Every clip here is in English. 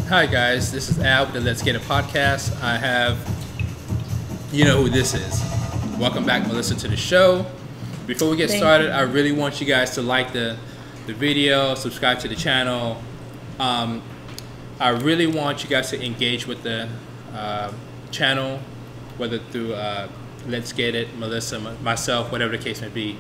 Hi guys, this is Al with the Let's Get It podcast. I have, you know who this is. Welcome back, Melissa, to the show. Before we get started, I really want you guys to like the video, subscribe to the channel. I really want you guys to engage with the channel, whether through Let's Get It, Melissa, myself, whatever the case may be.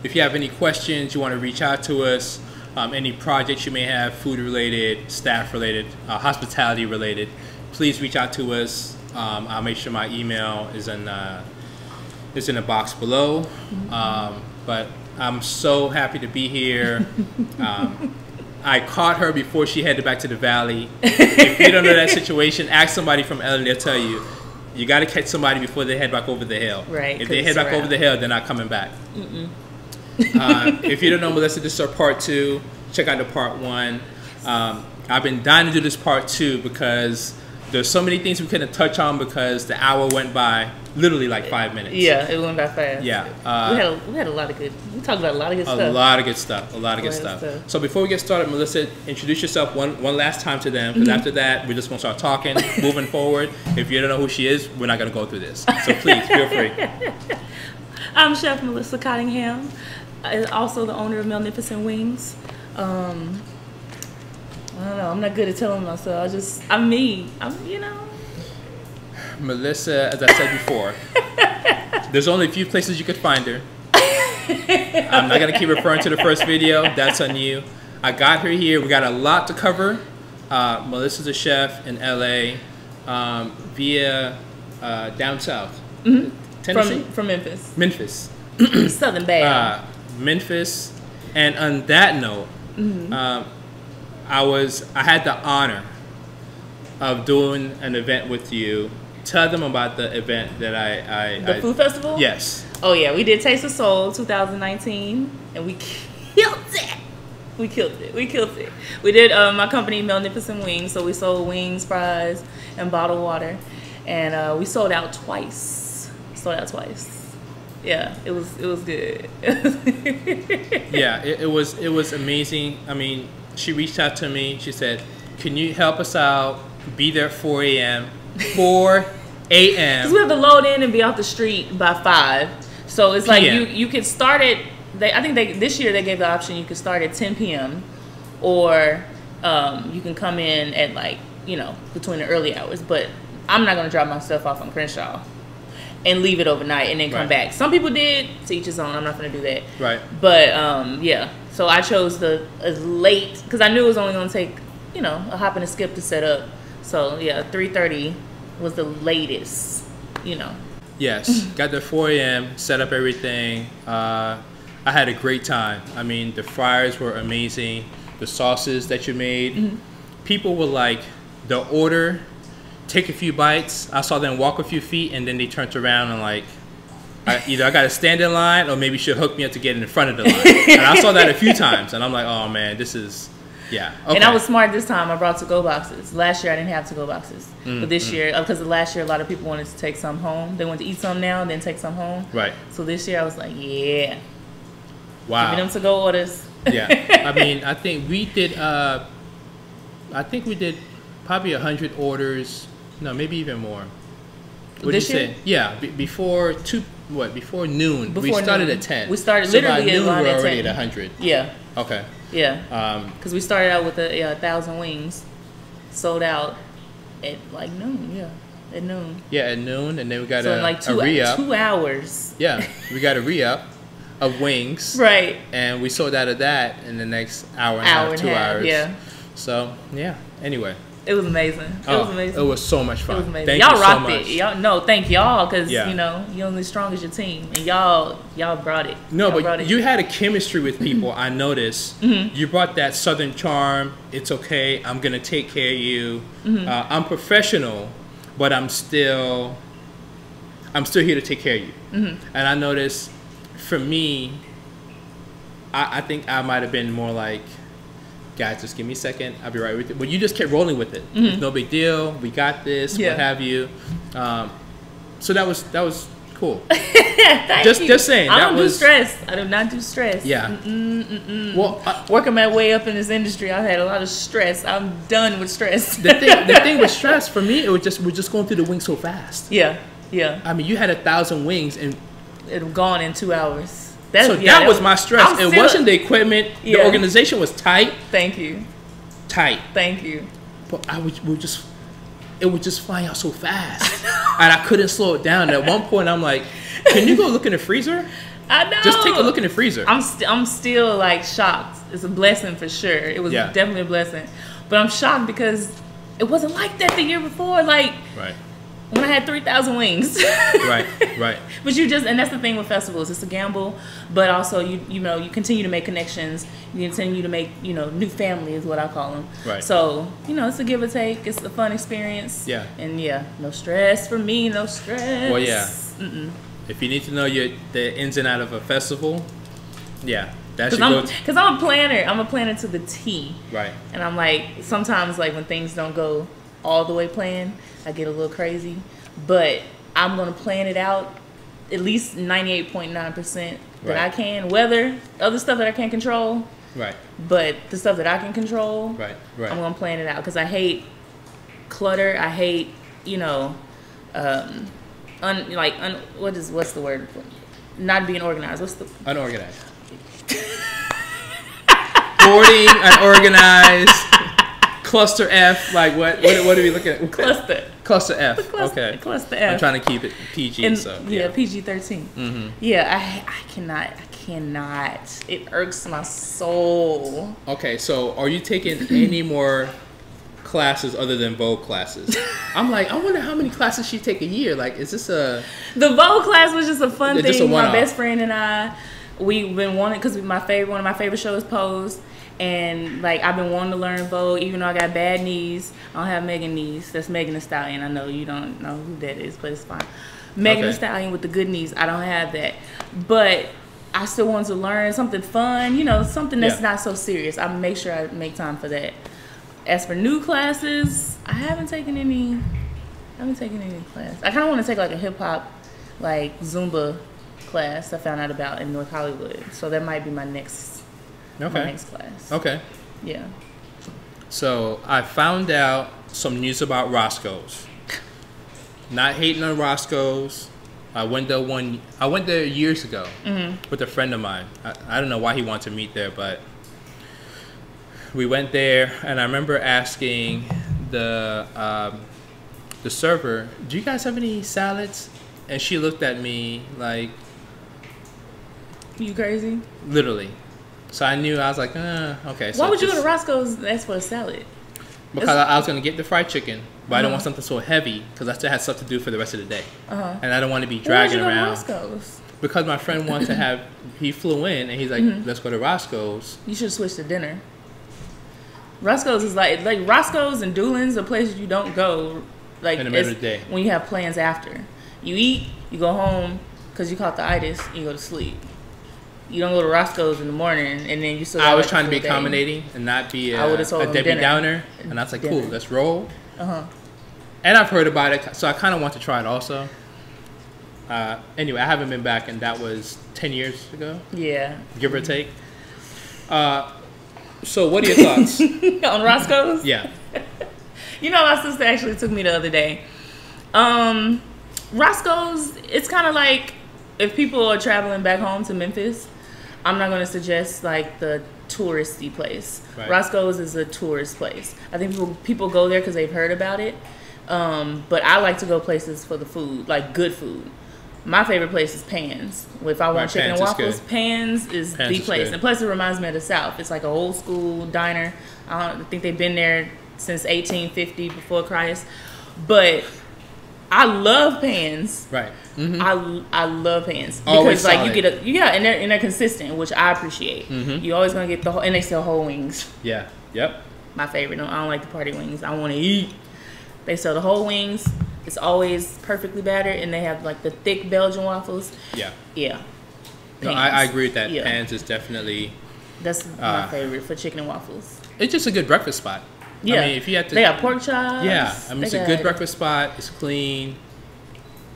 If you have any questions, you want to reach out to us, any projects you may have, food related, staff related, hospitality related, please reach out to us. I'll make sure my email is in the box below. But I'm so happy to be here. I caught her before she headed back to the valley. If you don't know that situation, ask somebody from LA, they'll tell you. You got to catch somebody before they head back over the hill. Right. If they head back over the hill, they're not coming back. If you don't know Melissa, this is our part 2. Check out the part 1. I've been dying to do this part 2 because there's so many things we couldn't touch on because the hour went by literally like 5 minutes. Yeah, it went by fast. Yeah. We had a lot of good. We talked about a lot of good stuff. A lot of good stuff. So before we get started, Melissa, introduce yourself one last time to them, because after that we're just gonna start talking, moving forward. If you don't know who she is, we're not gonna go through this. So please feel free. I'm Chef Melissa Cottingham, also the owner of Melnificent Wings. I don't know. I'm not good at telling myself. I'm me. You know. Melissa, as I said before, there's only a few places you could find her. I'm not gonna keep referring to the first video. That's on you. I got her here. We got a lot to cover. Melissa's a chef in LA, via down south, Tennessee, from Memphis. Memphis, Southern Bad. Memphis. And on that note, I had the honor of doing an event with you. Tell them about the event that The food festival? Yes. Oh yeah, we did Taste of Soul 2019, and we killed it. We killed it. We did my company Melnificent Wings, so we sold wings, fries, and bottled water, and we sold out twice. Yeah, it was good. Yeah, it was amazing. I mean, she reached out to me. She said, "Can you help us out? Be there at 4 a.m." 4 a.m. Because we have to load in and be off the street by 5. So it's like you could start at. I think this year they gave the option you could start at 10 p.m. or you can come in at between the early hours. But I'm not gonna drop my stuff off on Crenshaw and leave it overnight and then come back. Some people did. To each his own. I'm not gonna do that. Right. But yeah. So I chose the late because I knew it was only gonna take a hop and a skip to set up. So yeah, 3:30 was the latest. Yes. Got there 4 a.m. Set up everything. I had a great time. I mean, the fryers were amazing. The sauces that you made. People were like, the order. Take a few bites. I saw them walk a few feet, and then they turned around and either I got to stand in line, or maybe she'll hook me up to get in front of the line. And I saw that a few times, and I'm like, oh man, this is, yeah. Okay. And I was smart this time. I brought to-go boxes. Last year I didn't have to-go boxes, but this year, because last year a lot of people wanted to take some home. They wanted to eat some now, and then take some home. Right. So this year I was like, yeah. Wow. Giving them to-go orders. Yeah. I mean, I think we did probably 100 orders. No, maybe even more. What did you say? Yeah, before noon. We started at 10. We started so literally by noon, at 10. we're already at 100. Yeah. Okay. Yeah. Because we started out with 1,000 wings, sold out at noon. Yeah, at noon. Yeah, at noon, and then we got a re-up. 2 hours. Yeah, we got a re-up of wings. Right. And we sold out of that in the next hour and a half, 2 hours. Yeah. So yeah. Anyway. It was amazing. It was so much fun. It was amazing. Thank y'all you rocked so much. it. Thank y'all because you're only as strong as your team, and y'all brought it. No, but you had a chemistry with people. I noticed. You brought that Southern charm. It's okay. I'm gonna take care of you. I'm professional, but I'm still here to take care of you. And I noticed, for me, I think I might have been more like, guys, just give me a second. I'll be right with you. But you just kept rolling with it. It's no big deal. We got this. What have you? So that was cool. just saying. I don't do stress. I do not do stress. Yeah. Well, working my way up in this industry, I've had a lot of stress. I'm done with stress. The thing with stress for me, we're just going through the wings so fast. Yeah. I mean, you had 1,000 wings and it gone in 2 hours. That was my stress. It wasn't the equipment. The organization was tight. Thank you. Tight. Thank you. But it would just fly out so fast, and I couldn't slow it down. At one point, I'm like, "Can you go look in the freezer?" I know. Just take a look in the freezer. I'm still like shocked. It's a blessing for sure. It was definitely a blessing, but I'm shocked because it wasn't like that the year before. Like when I had 3,000 wings. Right. But and that's the thing with festivals. It's a gamble, but also you know you continue to make connections. You continue to make new family is what I call them. Right. So it's a give or take. It's a fun experience. Yeah. And no stress for me. No stress. Well, yeah. If you need to know the ins and out of a festival, because I'm a planner. I'm a planner to the T. Right. And I'm like sometimes like when things don't go all the way planned, I get a little crazy, but I'm gonna plan it out at least 98.9% that I can. Whether other stuff that I can't control, but the stuff that I can control, I'm gonna plan it out because I hate clutter. I hate what's the word? Not being organized. What's the unorganized? Hoarding, unorganized. Cluster F, like what are we looking at? Cluster F. Okay. Cluster F. I'm trying to keep it PG. PG-13. Mm-hmm. Yeah, I cannot. It irks my soul. Okay, so are you taking any more classes other than Vogue classes? I'm like, I wonder how many classes she take a year. Like, is this the Vogue class was just a fun thing. My best friend and I, we've been wanting because one of my favorite shows, Pose. And like I've been wanting to learn Vogue, even though I got bad knees. I don't have Megan knees. That's Megan Thee Stallion. I know you don't know who that is, but it's fine. Megan Thee Stallion with the good knees. I don't have that, but I still want to learn something fun. Something that's not so serious. I make sure I make time for that. As for new classes, I haven't taken any class. I kind of want to take like a hip hop, like Zumba class. I found out about in North Hollywood, so that might be my next. My next class. Okay. Yeah. So I found out some news about Roscoes. Not hating on Roscoes. I went there years ago with a friend of mine. I don't know why he wanted to meet there, but we went there, and I remember asking the server, "Do you guys have any salads?" And she looked at me like, "You crazy?" Literally. So I knew, I was like, okay. So why would you go to Roscoe's and ask for a salad? Because I was going to get the fried chicken, but I don't want something so heavy because I still had stuff to do for the rest of the day. And I don't want to be dragging around. Why would you go to Roscoe's? Because my friend wanted to he flew in and he's like, let's go to Roscoe's. You should switch to dinner. Roscoe's is like Roscoe's and Doolin's are places you don't go like in the middle of the day. When you have plans after. You eat, you go home because you caught the itis, and you go to sleep. You don't go to Roscoe's in the morning and then you still. I was trying to be accommonating and not be a Debbie Downer, and I was like, cool, let's roll. And I've heard about it, so I kind of want to try it also. Anyway, I haven't been back, and that was 10 years ago. Yeah, give or take. So, what are your thoughts on Roscoe's? Yeah. My sister actually took me the other day. Roscoe's, it's kind of like if people are traveling back home to Memphis. I'm not going to suggest like the touristy place. Right. Roscoe's is a tourist place. I think people go there because they've heard about it. But I like to go places for the food, like good food. My favorite place is Pan's. If I want chicken and waffles, Pan's is the place. And plus, it reminds me of the South. It's like an old school diner. I think they've been there since 1850 before Christ. But I love Pan's. Right. I love Pan's because always like solid. you get and they're consistent, which I appreciate. You always gonna get and they sell whole wings. Yeah. Yep. My favorite. No, I don't like the party wings. I want to eat. They sell the whole wings. It's always perfectly battered, and they have like the thick Belgian waffles. Yeah. Yeah. No, I agree with that. Yeah. Pan's is definitely. That's my favorite for chicken and waffles. It's just a good breakfast spot. Yeah. I mean, if you have to. They got pork chops. Yeah. I mean, it's a good breakfast spot. It's clean.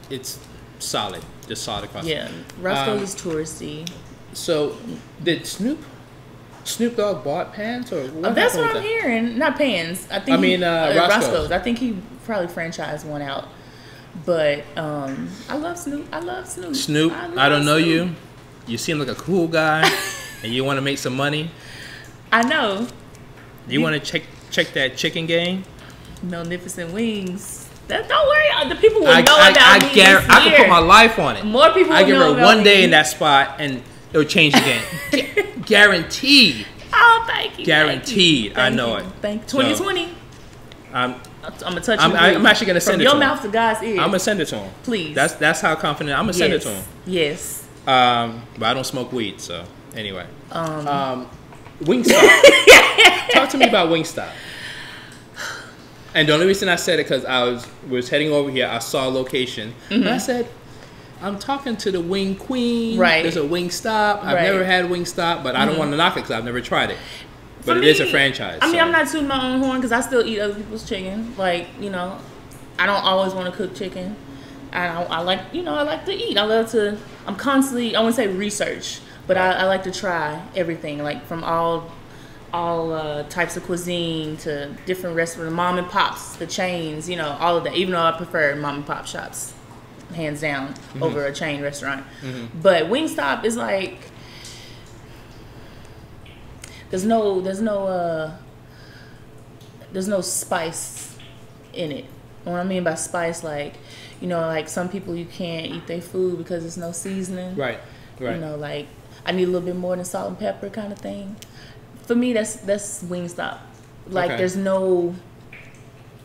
It's solid. just solid across. Yeah, Roscoes is touristy. So, did Snoop Dogg bought Pans or what? That's what I'm hearing. Not Pans. Roscoes. I think he probably franchised one out. But I love Snoop. Snoop, I don't know you. You seem like a cool guy, and you want to make some money. I know. You want to check that chicken game? Melnificent wings. Don't worry, the people will know about me this year. I can put my life on it. More people will know about me. I give her one day in that spot, and it'll change the game. Guaranteed. Oh, thank you. Guaranteed. Thank I know you. it. Thank you. 2020. I'm gonna touch. I'm actually gonna send it to him. From your mouth to God's ears. I'm gonna send it to him. Please. That's how confident I'm gonna send it to him. Yes. But I don't smoke weed, so anyway. Wingstop. Talk to me about Wingstop. And the only reason I said it because I was heading over here. I saw a location, and I said, "I'm talking to the Wing Queen. Right. There's a Wingstop. I've never had Wingstop, but I don't want to knock it because I've never tried it. But it is a franchise. I mean, I'm not tooting my own horn because I still eat other people's chicken. Like, you know, I don't always want to cook chicken. I like, you know, I like to eat. I love to. I'm constantly. I wouldn't say research, but I like to try everything, like from all types of cuisine to different restaurants, mom and pops, the chains, you know, all of that. Even though I prefer mom and pop shops, hands down, over a chain restaurant. But Wingstop is like there's no spice in it. What I mean by spice, like, you know, like some people you can't eat their food because there's no seasoning. Right. You know, like I need a little bit more than salt and pepper kind of thing. For me, that's Wingstop. Like there's no,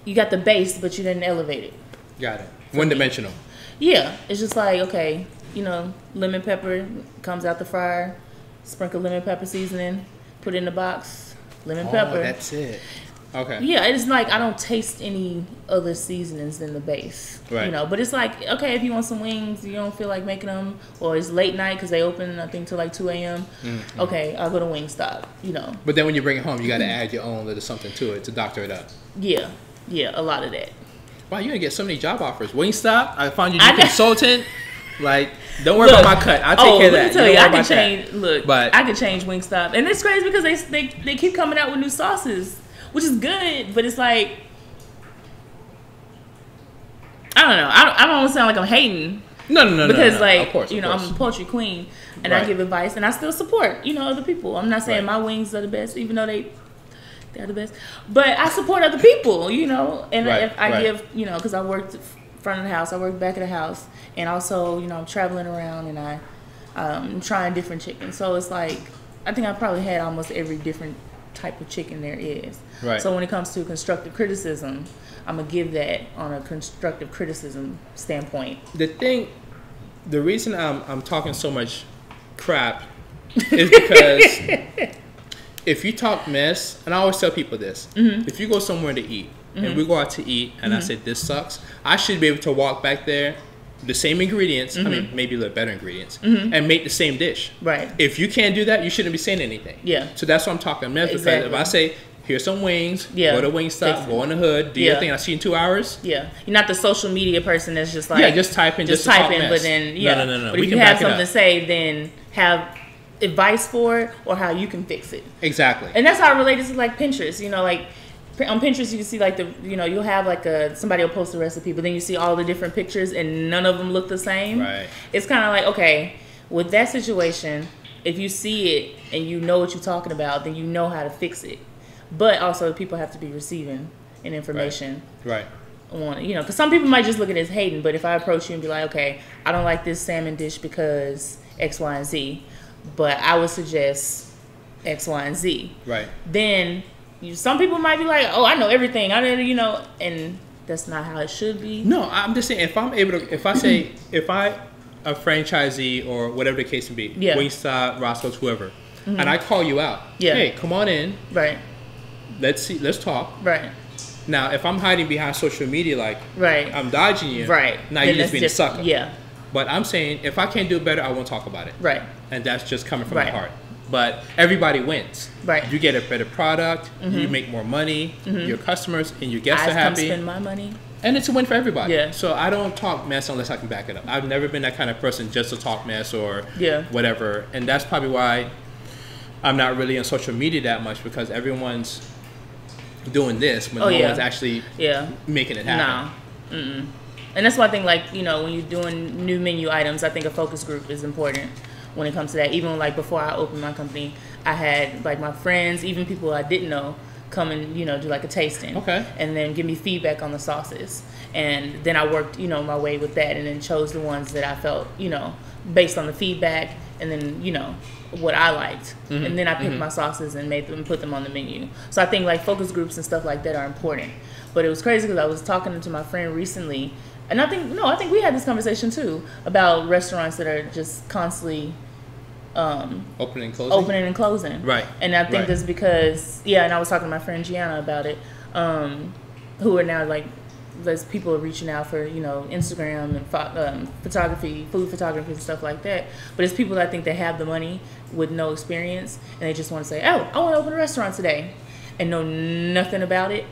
you got the base, but you didn't elevate it. Got it. One dimensional. Yeah, it's just like, okay, you know, lemon pepper comes out the fryer, sprinkle lemon pepper seasoning, put it in the box, lemon pepper. That's it. Okay. Yeah, it's like I don't taste any other seasonings than the base. Right. You know, but it's like, okay, if you want some wings, you don't feel like making them, or it's late night because they open, I think, till like 2 a.m. Okay, I'll go to Wingstop, you know. But then when you bring it home, you got to add your own little something to it to doctor it up. Yeah, a lot of that. Wow, you're going to get so many job offers. Wingstop, I found you a consultant. Like, don't worry about my cut. I'll take care of that. Let me tell you, I can change. Look, I can change Wingstop, and it's crazy because they keep coming out with new sauces, which is good, but it's like, I don't know. I don't want to sound like I'm hating. No. Because like, of course, you know, I'm a poultry queen, and I give advice, and I still support, you know, other people. I'm not saying my wings are the best, even though they're the best, but I support other people, you know, and if I give, you know, because I worked front of the house, I worked back of the house, and also, you know, I'm traveling around, and I'm trying different chickens. So it's like, I think I probably had almost every different type of chicken there is. Right. So when it comes to constructive criticism, I'm gonna give that on a constructive criticism standpoint. The reason I'm talking so much crap is because if you talk mess, and I always tell people this, if you go somewhere to eat and we go out to eat and I say this sucks, I should be able to walk back there, the same ingredients, I mean maybe a little better ingredients, and make the same dish. Right. If you can't do that, you shouldn't be saying anything. Yeah. So that's what I'm talking mess. Exactly. Because if I say, here's some wings, go to Wingstop, go in the hood, do your thing, I see you in 2 hours. Yeah. You're not the social media person that's just like, just type in, just type in, but then no. But if you have something to say, then have advice for it or how you can fix it. Exactly. And that's how it relates to like Pinterest. You know, like on Pinterest you can see like you'll have like somebody will post a recipe, but then you see all the different pictures and none of them look the same. Right. It's kind of like, okay, with that situation, if you see it and you know what you're talking about, then you know how to fix it. But also people have to be receiving an information. Right. You know, because some people might just look at it as hating, but if I approach you and be like, okay, I don't like this salmon dish because X, Y, and Z, but I would suggest X, Y, and Z. Right. Then some people might be like, oh, I know everything. I know, you know, and that's not how it should be. No, I'm just saying, if I'm able to, if I a franchisee or whatever the case may be, Wingstop, Roscoes, whoever, and I call you out, hey, come on in. Right. Let's talk. Right. Now, if I'm hiding behind social media, like, I'm dodging you. Right. Now you're just being a sucker. Yeah. But I'm saying, if I can't do it better, I won't talk about it. Right. And that's just coming from my heart. but everybody wins. Right. You get a better product, you make more money, your customers and your guests are happy. I spend my money. And it's a win for everybody. Yeah. So I don't talk mess unless I can back it up. I've never been that kind of person just to talk mess or whatever. And that's probably why I'm not really on social media that much, because everyone's doing this when no one's actually making it happen. No. And that's why I think, like, you know, when you're doing new menu items, I think a focus group is important when it comes to that. Even like before I opened my company, I had like my friends, even people I didn't know, come and, you know, do like a tasting. Okay. And then give me feedback on the sauces. And then I worked, you know, my way with that, and then chose the ones that I felt, you know, based on the feedback, and then, you know, what I liked. And then I picked my sauces and made them, put them on the menu. So I think like focus groups and stuff like that are important. But it was crazy because I was talking to my friend recently, and I think we had this conversation too, about restaurants that are just constantly opening and closing. Right. And I think that's because, and I was talking to my friend Gianna about it, who are now like, there's people are reaching out for, you know, Instagram and photography, food photography and stuff like that. But it's people that I think they have the money with no experience, and they just want to say, oh, I want to open a restaurant today, and know nothing about it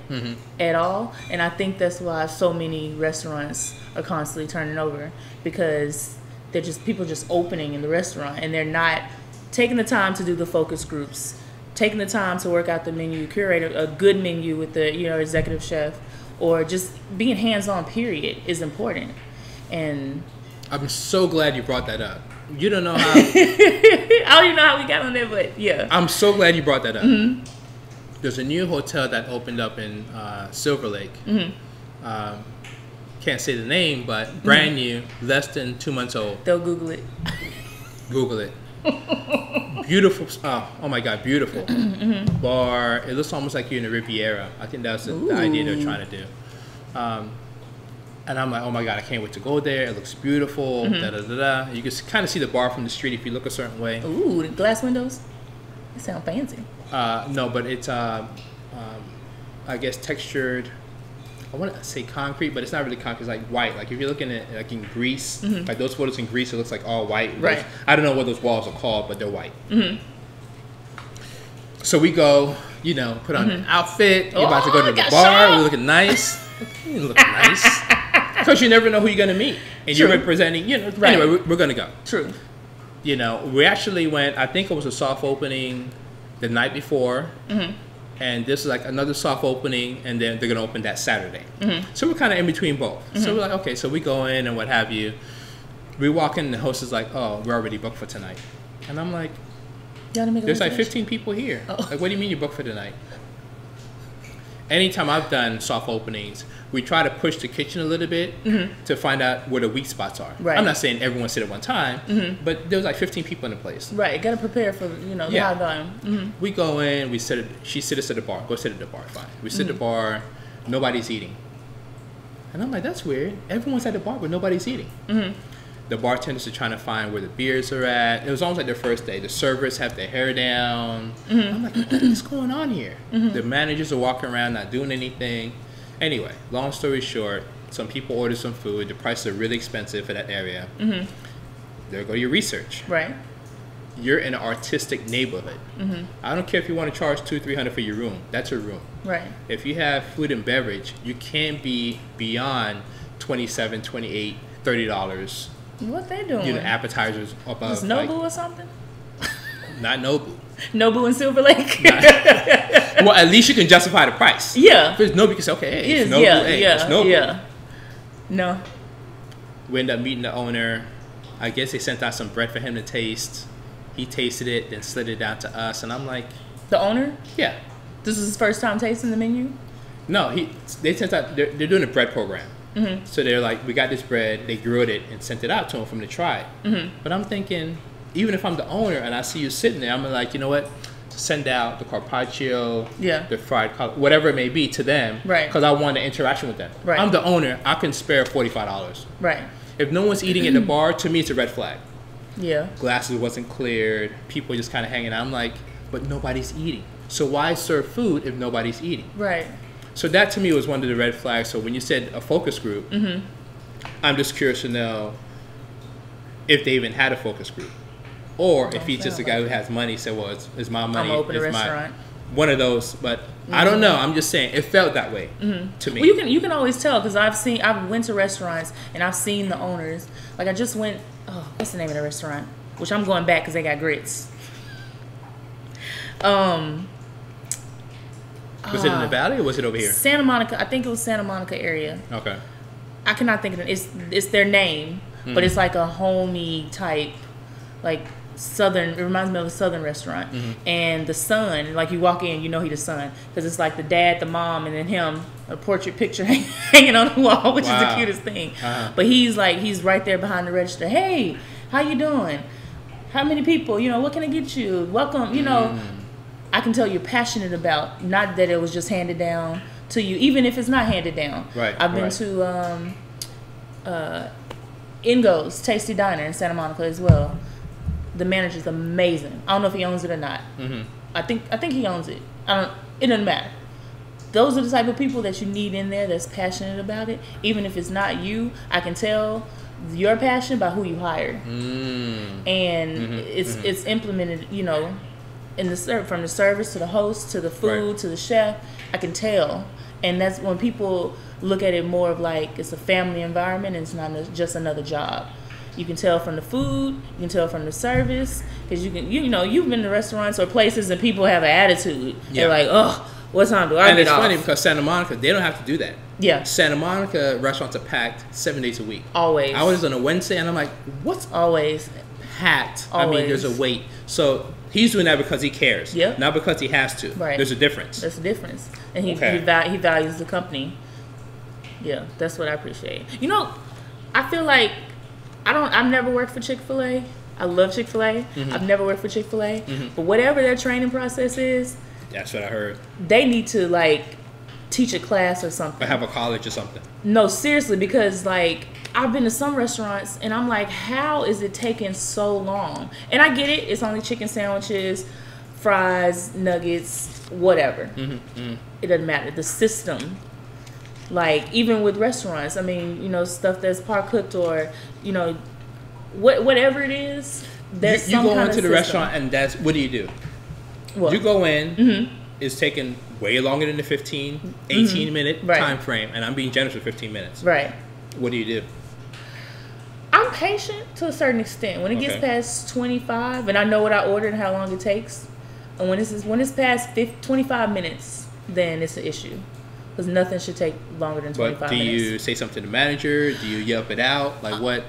at all. And I think that's why so many restaurants are constantly turning over, because they're just people just opening in the restaurant, and they're not taking the time to do the focus groups, taking the time to work out the menu, curate a good menu with the, you know, executive chef, or just being hands-on, period, is important. And I'm so glad you brought that up. You don't know how... I don't even know how we got on there, but yeah. I'm so glad you brought that up. There's a new hotel that opened up in Silver Lake. Can't say the name, but brand new, less than 2 months old. They'll Google it. Google it. Beautiful. Oh my God, beautiful. Bar. It looks almost like you're in the Riviera. I think that's the idea they're trying to do. And I'm like, oh my God, I can't wait to go there. It looks beautiful. You can kind of see the bar from the street if you look a certain way. Ooh, the glass windows. They sound fancy. No, but it's I guess textured. I want to say concrete, but it's not really concrete. It's like white. Like if you're looking at like in Greece, like those photos in Greece, it looks like all white. Right. I don't know what those walls are called, but they're white. So we go, you know, put on an outfit. You're about to go to the bar. We're looking nice. You're looking nice. Because you never know who you're going to meet. And you're representing, you know. Anyway, we're going to go. True. You know, we actually went, I think it was a soft opening the night before. And this is like another soft opening, and then they're going to open that Saturday. So we're kind of in between both. So we're like, okay, so we go in and what have you. We walk in and the host is like, oh, we're already booked for tonight. And I'm like, there's like 15 people here. Like, what do you mean you're booked for tonight? Anytime I've done soft openings, we try to push the kitchen a little bit to find out where the weak spots are. Right. I'm not saying everyone sit at one time, but there's like 15 people in the place. Right, got to prepare for, you know, the high volume. We go in, she sit us at the bar. Go sit at the bar, fine. We sit at the bar, nobody's eating. And I'm like, that's weird. Everyone's at the bar, but nobody's eating. The bartenders are trying to find where the beers are at. It was almost like their first day. The servers have their hair down. I'm like, what is going on here? The managers are walking around not doing anything. Anyway, long story short, some people order some food. The prices are really expensive for that area. There go your research. Right. You're in an artistic neighborhood. I don't care if you want to charge $200-$300 for your room. That's your room. Right. If you have food and beverage, you can't be beyond $27, $28, $30. What they doing? You know, appetizers above. Is Nobu or something? Not Nobu. Nobu in Silver Lake. Well, at least you can justify the price. Yeah. Because Nobu can say, okay, hey, it's Nobu. It's Nobu. Yeah. No. We end up meeting the owner. I guess they sent out some bread for him to taste. He tasted it, then slid it down to us, and I'm like, the owner? Yeah. This is his first time tasting the menu? No, they sent out. They're doing a bread program. So they're like, we got this bread. They grilled it and sent it out to him for him to try it. But I'm thinking, even if I'm the owner and I see you sitting there, I'm like, you know what? Send out the carpaccio, the fried, whatever it may be, to them. Right. Because I want an interaction with them. Right. I'm the owner. I can spare $45. Right. If no one's eating at the bar, to me, it's a red flag. Yeah. Glasses wasn't cleared. People just kind of hanging out. I'm like, but nobody's eating. So why serve food if nobody's eating? Right. So that to me was one of the red flags. So when you said a focus group, I'm just curious to know if they even had a focus group. Or if he's just a guy who has money, say, well, it's my money. I'm gonna open a restaurant. One of those, but I don't know. I'm just saying it felt that way to me. Well, you can always tell because I've went to restaurants and I've seen the owners. Like I just went. Oh, what's the name of the restaurant? Which I'm going back because they got grits. Was it in the Valley or was it over here? Santa Monica. I think it was Santa Monica area. Okay. I cannot think of it. It's their name, but it's like a homey type, like. Southern, it reminds me of a Southern restaurant, and the son, like you walk in, you know he's the son because it's like the dad, the mom, and then him, a portrait picture hanging on the wall, which is the cutest thing. But he's right there behind the register. Hey, how you doing? How many people? You know, what can I get you? Welcome. You know, I can tell you're passionate about. Not that it was just handed down to you, even if it's not handed down. Right. I've been to Ingo's Tasty Diner in Santa Monica as well. The manager's amazing. I don't know if he owns it or not. I think he owns it. It doesn't matter. Those are the type of people that you need in there that's passionate about it. Even if it's not you, I can tell your passion by who you hire. And it's implemented, you know, in the from the service to the host to the food to the chef. I can tell, and that's when people look at it more of like it's a family environment and it's not just another job. You can tell from the food, you can tell from the service, because you've been to restaurants or places and people have an attitude. They're like, oh, what time do I get off? And it's funny because Santa Monica, they don't have to do that. Yeah. Santa Monica restaurants are packed 7 days a week. Always. I was on a Wednesday and I'm like, what's always packed? Always. I mean, there's a wait. So he's doing that because he cares. Yep. Not because he has to. Right. There's a difference. There's a difference. And he values the company. Yeah, that's what I appreciate. You know, I feel like I've never worked for Chick-fil-A. I love Chick-fil-A. I've never worked for Chick-fil-A. But whatever their training process is, that's what I heard. They need to like teach a class or something. Or have a college or something. No, seriously, because like I've been to some restaurants and I'm like, how is it taking so long? And I get it. It's only chicken sandwiches, fries, nuggets, whatever. It doesn't matter. The system. Like, even with restaurants, I mean, you know, stuff that's par cooked or, you know, whatever it is, there's you go into the restaurant and that's, what do? What? You go in, it's taking way longer than the 18-minute time frame, and I'm being generous with 15 minutes. Right. What do? I'm patient to a certain extent. When it gets past 25, and I know what I ordered and how long it takes, and when it's past 25 minutes, then it's an issue. Because nothing should take longer than 25 minutes. But do you say something to the manager? Do you yelp it out? Like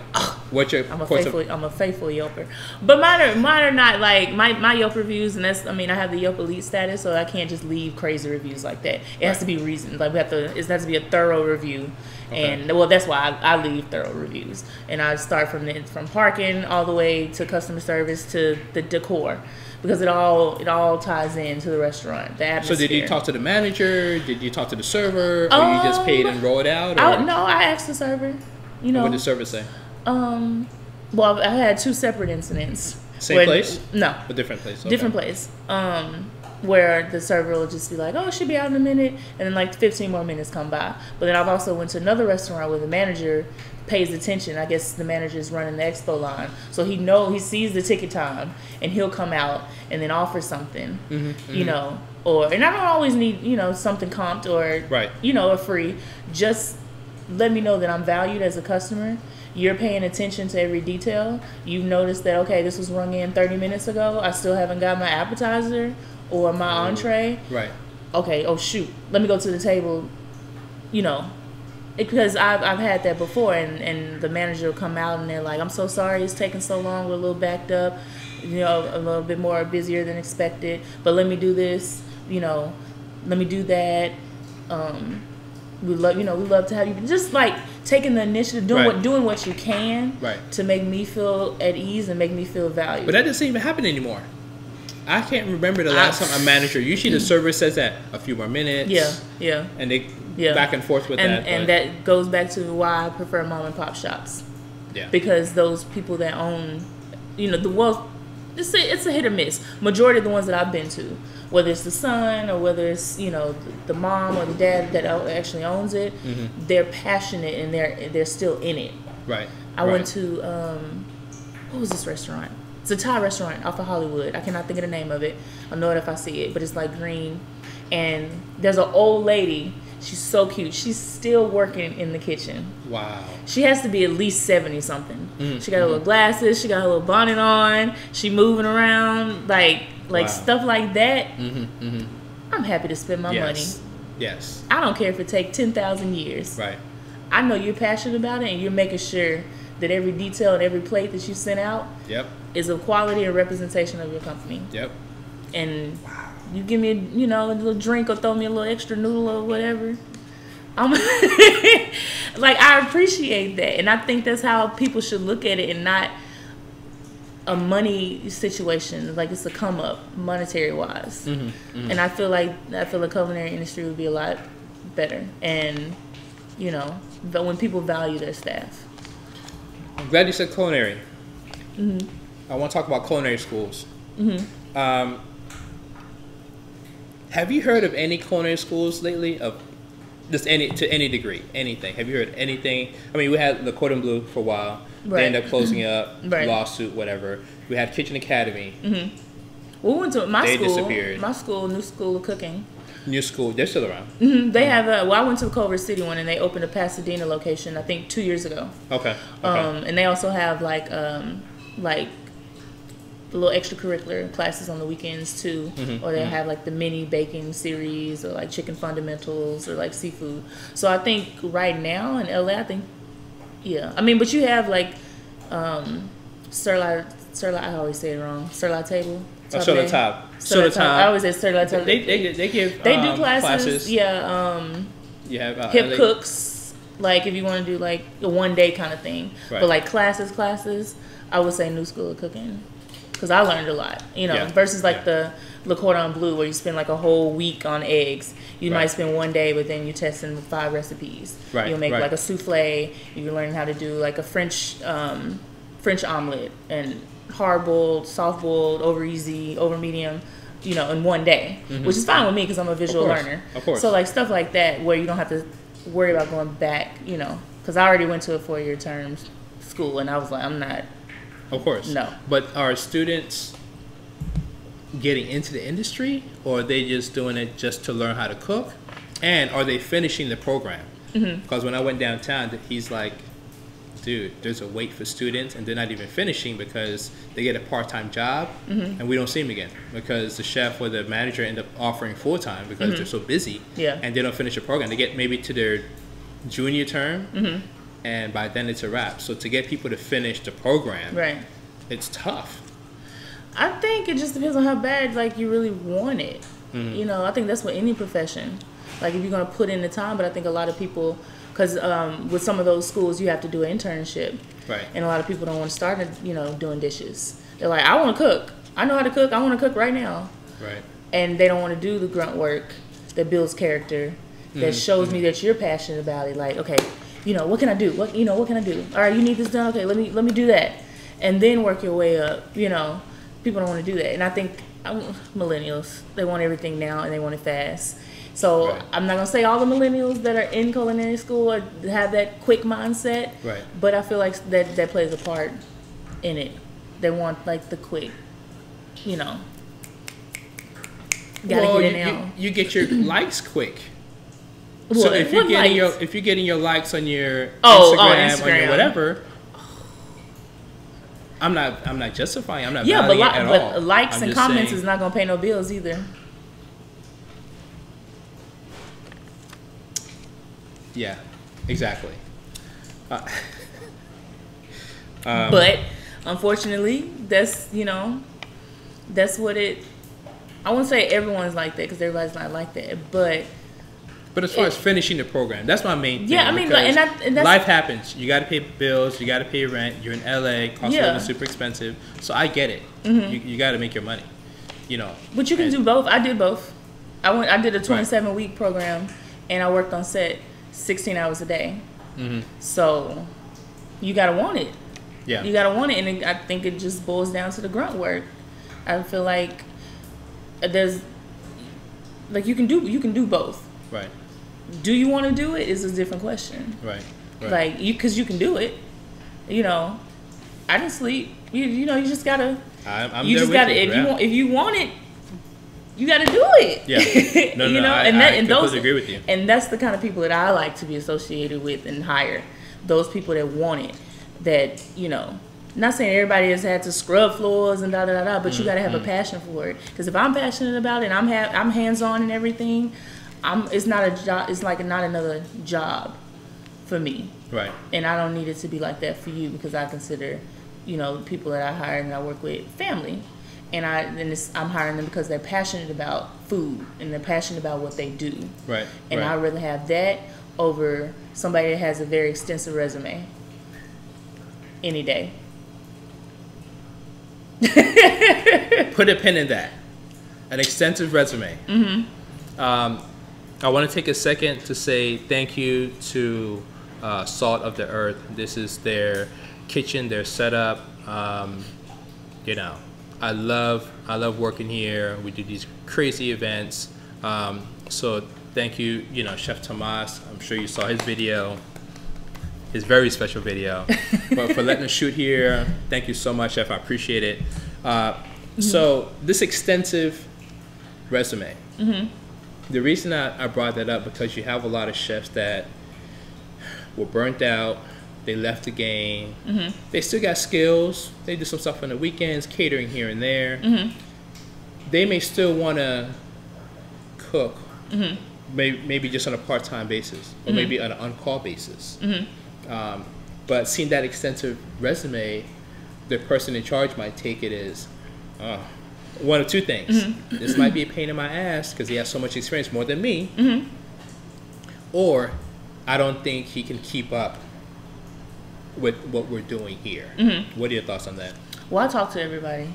what's your I'm a faithful yelper. But mine are not like my Yelp reviews, and that's, I mean, I have the Yelp Elite status, so I can't just leave crazy reviews like that. It has to be reasoned. Like it has to be a thorough review. And well, that's why I leave thorough reviews. And I start from parking all the way to customer service to the decor. Because it all ties into the restaurant, the atmosphere. So did you talk to the manager? Did you talk to the server? Or you just paid and roll it out? No, I asked the server. You know. What did the server say? Well, I had two separate incidents. Same place? No. A different place. Okay. Different place. Where the server will just be like, oh, she'll be out in a minute, and then like 15 more minutes come by. But then I've also went to another restaurant where the manager pays attention. I guess the manager is running the expo line, so he sees the ticket time, and he'll come out and then offer something, you know, and I don't always need, you know, something comped or you know, or free. Just let me know that I'm valued as a customer. You're paying attention to every detail. You've noticed that, okay, this was rung in 30 minutes ago. I still haven't got my appetizer or my entree. Right. Okay, oh shoot, let me go to the table, you know. Because I've had that before, and the manager will come out and they're like, I'm so sorry it's taking so long, we're a little backed up, you know, a little bit more busier than expected, but let me do this, you know, let me do that. We love to have you, just like taking the initiative, doing what you can to make me feel at ease and make me feel valued. But that doesn't even happen anymore. I can't remember the last time a manager, usually the server says that a few more minutes. Yeah. And they back and forth with that. And that goes back to why I prefer mom and pop shops. Yeah. Because those people that own, you know, it's a hit or miss. Majority of the ones that I've been to, whether it's the son or whether it's, you know, the mom or the dad that actually owns it, they're passionate and they're still in it. Right. I went to, what was this restaurant? It's a Thai restaurant off of Hollywood. I cannot think of the name of it. I'll know it if I see it, but it's like green. And there's an old lady. She's so cute. She's still working in the kitchen. Wow. She has to be at least 70 something. She got her little glasses. She got her little bonnet on. She moving around like wow. Stuff like that. I'm happy to spend my money. Yes. I don't care if it takes 10,000 years. Right. I know you're passionate about it, and you're making sure that every detail and every plate that you send out is of quality and representation of your company. Yep. And you give me, a little drink or throw me a little extra noodle or whatever. I'm like, I appreciate that, and I think that's how people should look at it, and not a money situation. Like it's a come up monetary wise. And I feel the culinary industry would be a lot better, and but when people value their staff. I'm glad you said culinary. I want to talk about culinary schools. Have you heard of any culinary schools lately? Of just to any degree, anything? Have you heard anything? I mean, we had the Cordon Bleu for a while. Right. They ended up closing up, lawsuit, whatever. We had Kitchen Academy. We went to my school. Disappeared. My school, New School of Cooking. New school, they're still around. They have I went to the Culver City one, and they opened a Pasadena location, I think 2 years ago. Okay. And they also have like little extracurricular classes on the weekends too, or they have like the mini baking series, or like chicken fundamentals, or like seafood. So I think right now in LA, I mean, but you have like Starlight, I always say it wrong. Starlight Table. Starlight Top. I always say Starlight Table. They do classes. Yeah. You have hip cooks. Like if you want to do like a 1 day kind of thing, but like classes, I would say New School of Cooking, because I learned a lot. Versus like the Le Cordon Bleu, where you spend like a whole week on eggs. You might spend 1 day, but then you're testing 5 recipes. Right. You'll make like a souffle. You're learning how to do like a French omelet, and hard boiled, soft boiled, over easy, over medium, in 1 day, which is fine with me because I'm a visual learner. Of course. So like stuff like that, where you don't have to worry about going back, because I already went to a 4-year term school, and I was like, I'm not. Of course. No. But are students getting into the industry, or are they just doing it just to learn how to cook? And are they finishing the program? Because when I went downtown, he's like, dude, there's a wait for students, and they're not even finishing because they get a part-time job, and we don't see them again because the chef or the manager end up offering full-time because they're so busy, and they don't finish the program. They get maybe to their junior term, and by then it's a wrap. So to get people to finish the program, it's tough. I think it just depends on how bad you really want it. I think that's with any profession. Like if you're going to put in the time, but I think a lot of people, because with some of those schools, you have to do an internship. Right. And a lot of people don't want to start, doing dishes. They're like, I want to cook. I know how to cook. I want to cook right now. Right. And they don't want to do the grunt work that builds character, that shows me that you're passionate about it. Like, okay, what can I do? What can I do? All right, you need this done. Okay, let me do that. And then work your way up. People don't want to do that. And I think millennials, they want everything now and they want it fast. So I'm not going to say all the millennials that are in culinary school have that quick mindset, but I feel like that plays a part in it. They want the quick, gotta get in now. You get your likes quick. So if you're getting your likes on your Instagram, on your whatever, I'm not justifying. I'm not valuing it at all. But likes and comments is not going to pay no bills either. Yeah, exactly. But unfortunately, that's what it. I won't say everyone's like that because everybody's not like that, but as far as finishing the program, that's my main thing. Yeah, I mean, and that's, life happens. You got to pay bills. You got to pay rent. You're in LA. Cost of living is super expensive. So I get it. You got to make your money. But you can do both. I did both. I did a 27-week program, and I worked on set 16 hours a day. So you gotta want it. Yeah, you gotta want it, and I think it just boils down to the grunt work. I feel like there's you can do both. Right. Do you want to do it is a different question. Right. Because you can do it. I didn't sleep. You just gotta. I'm you there just with gotta you, if you want it, you gotta do it. Yeah. No, you know, I completely agree with you. And that's the kind of people that I like to be associated with and hire. Those people that want it, that, you know, not saying everybody has had to scrub floors and da da da da, but you got to have a passion for it. Because if I'm passionate about it, and I'm hands on and everything, it's not a job. It's like not another job for me. Right. And I don't need it to be like that for you, because I consider, you know, the people that I hire and I work with family, and I'm hiring them because they're passionate about food and they're passionate about what they do. Right. And right. I'd rather have that over somebody that has a very extensive resume any day. Put a pin in that. An extensive resume. Mm-hmm. I want to take a second to say thank you to Salt of the Earth. This is their kitchen, their setup. You know, I love working here. We do these crazy events. So thank you, you know, Chef Tomas. I'm sure you saw his video. His very special video, but for letting us shoot here. Thank you so much, Chef. I appreciate it. So this extensive resume, the reason I brought that up, because you have a lot of chefs that were burnt out, they left the game, they still got skills, they do some stuff on the weekends, catering here and there. They may still want to cook, maybe just on a part-time basis, or maybe on an on-call basis. But seeing that extensive resume, the person in charge might take it as one of two things. This might be a pain in my ass because he has so much experience, more than me, or I don't think he can keep up with what we're doing here. What are your thoughts on that? Well, I talk to everybody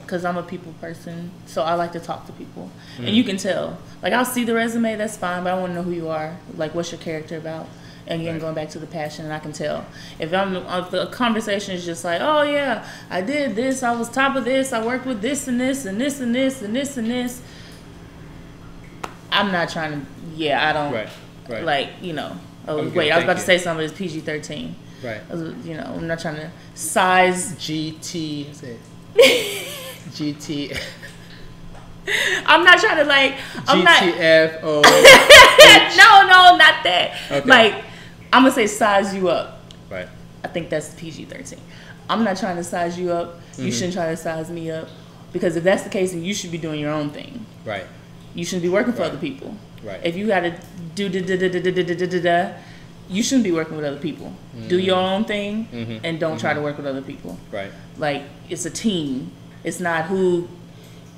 because I'm a people person, so I like to talk to people. And you can tell. Like, I'll see the resume, that's fine, but I want to know who you are. Like, what's your character about? And again, going back to the if I can tell. If the conversation is just like, oh yeah, I did this, I was top of this, I worked with this and this and this and this and this and this, I'm not trying to, I don't, right. like, you know, I was about to say something, it's PG-13. Right. You know, I'm not trying to size. GT. GT. I'm not trying to, like, I'm GTFO. No, not that. Okay. Like, I'm going to say size you up. Right. I think that's PG-13. I'm not trying to size you up. You shouldn't try to size me up. Because if that's the case, then you should be doing your own thing. Right. You shouldn't be working for other people. Right. If you got to do da-da-da-da-da-da-da-da, you shouldn't be working with other people. Do your own thing and don't try to work with other people. Right. Like, it's a team. It's not who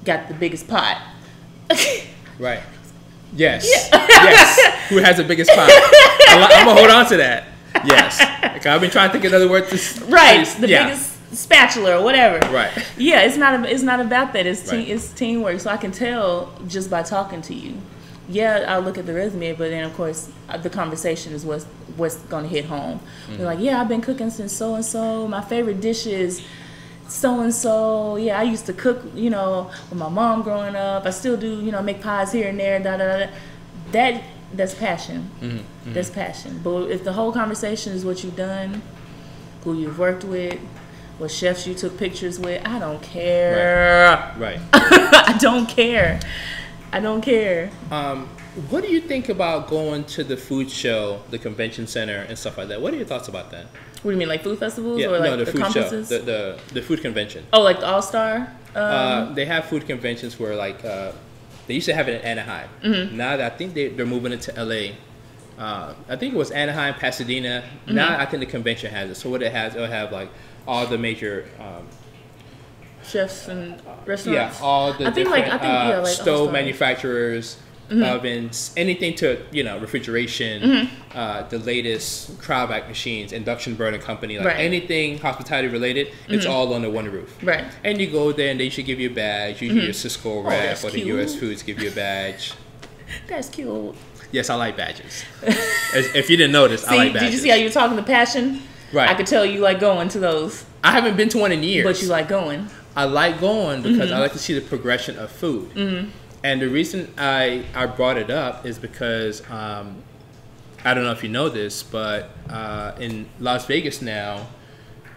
got the biggest pot. Right. Yes. Yes. Who has the biggest pot? I'm gonna hold on to that. Yes. Like, I've been trying to think of another word to the biggest spatula or whatever. Right. Yeah, it's not about that. It's teamwork. So I can tell just by talking to you. Yeah, I'll look at the resume, but then of course the conversation is what's gonna hit home. You're like, yeah, I've been cooking since so and so. My favorite dish is so and so. Yeah, I used to cook, you know, with my mom growing up. I still do, you know, make pies here and there. Da da da. That's passion. That's passion. But if the whole conversation is what you've done, who you've worked with, what chefs you took pictures with, I don't care. Right. I don't care. I don't care. What do you think about going to the food show, the convention center, and stuff like that? What are your thoughts about that? What do you mean, like food festivals or like the food conferences? show, the food convention. Oh, like the All-Star? They have food conventions where, like, they used to have it in Anaheim. Now that I think they're moving it to LA. I think it was Anaheim, Pasadena. Now I think the convention has it. So what it'll have like all the major chefs and restaurants. Yeah, all the different stove manufacturers, ovens, anything to, you know, refrigeration, the latest cryovac machines, induction burner company, like anything hospitality related, it's all under one roof. Right. And you go there and they should give you a badge. Usually your Cisco rep or the US Foods give you a badge. That's cute. Yes, I like badges. If you didn't notice, I like badges. Did you see how you were talking to passion? Right. I could tell you like going to those. I haven't been to one in years. But you like going. I like going because I like to see the progression of food. And the reason I brought it up is because I don't know if you know this, but in Las Vegas now,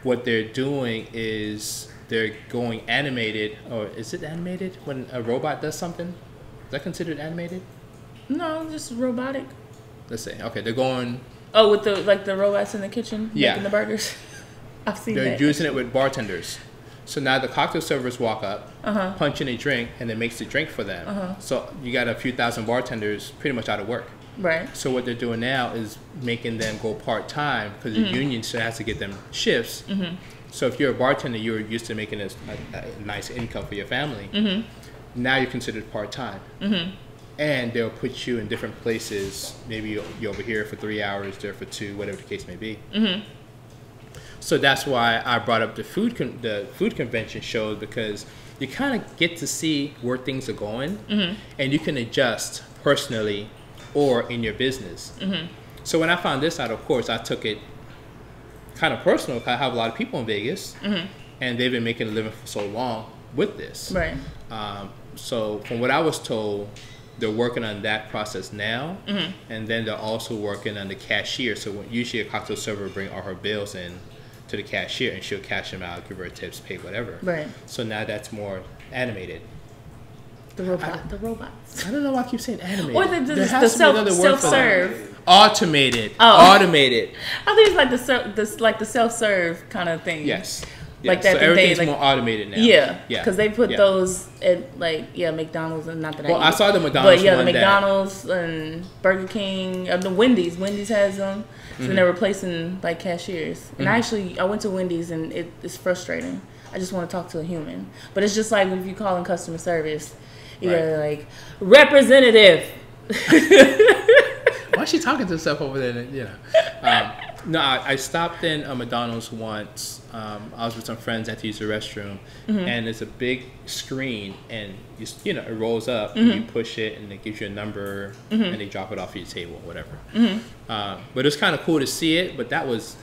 what they're doing is they're going animated, or is it animated when a robot does something? Is that considered animated? No, just robotic. Let's say, okay, they're going. Oh, with the robots in the kitchen making the burgers. I've seen that. They're using it with bartenders. So now the cocktail servers walk up, punch in a drink, and it makes the drink for them. So you got a few thousand bartenders pretty much out of work. Right. So what they're doing now is making them go part-time because the union still has to get them shifts. So if you're a bartender, you're used to making a nice income for your family. Now you're considered part-time. And they'll put you in different places. Maybe you're over here for 3 hours, there for 2, whatever the case may be. So that's why I brought up the food convention shows, because you kind of get to see where things are going, and you can adjust personally or in your business. So when I found this out, of course, I took it kind of personal. I have a lot of people in Vegas, and they've been making a living for so long with this. Right. So from what I was told, they're working on that process now, and then they're also working on the cashier. So when usually a cocktail server will bring all her bills in to the cashier, and she'll cash them out, give her tips, pay whatever. Right. So now that's more animated. The robots. I don't know why I keep saying animated. Or the self-serve. Automated. Automated. I think it's like the self-serve kind of thing. Yes. Like that. So everything's more automated now. Yeah. Because they put those at McDonald's, and not that I saw the McDonald's. But the McDonald's and Burger King, the Wendy's. Wendy's has them. So they're replacing like cashiers. And I went to Wendy's, and it's frustrating. I just want to talk to a human. But it's just like if you call in customer service, you're like, representative. Why is she talking to herself over there? No, I stopped in a McDonald's once. I was with some friends that use the restroom, and it's a big screen, and it rolls up, and you push it, and it gives you a number, and they drop it off your table, whatever. But it's kind of cool to see it. But that was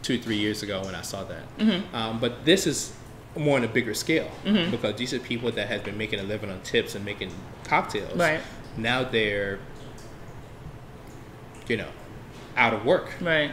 2-3 years ago when I saw that. But this is more on a bigger scale, because these are people that have been making a living on tips and making cocktails. Right. Now they're, out of work. Right.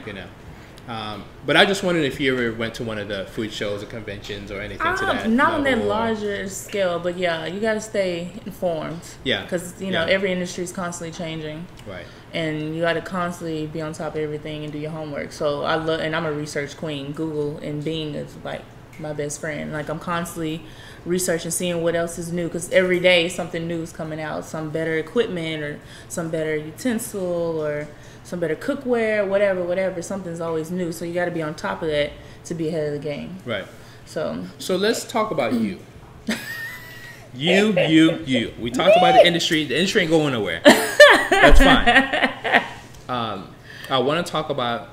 But I just wondered if you ever went to one of the food shows or conventions or anything to that. Not on that larger scale, but you got to stay informed. Yeah. Because every industry is constantly changing. Right. And you got to constantly be on top of everything and do your homework. So and I'm a research queen. Google and Bing is like my best friend. Like, I'm constantly researching, seeing what else is new, because every day something new is coming out. Some better equipment, or some better utensil, or some better cookware, whatever. Something's always new. So you got to be on top of that to be ahead of the game. Right. So let's talk about you. You. We talked about the industry. The industry ain't going nowhere. That's fine. I want to talk about,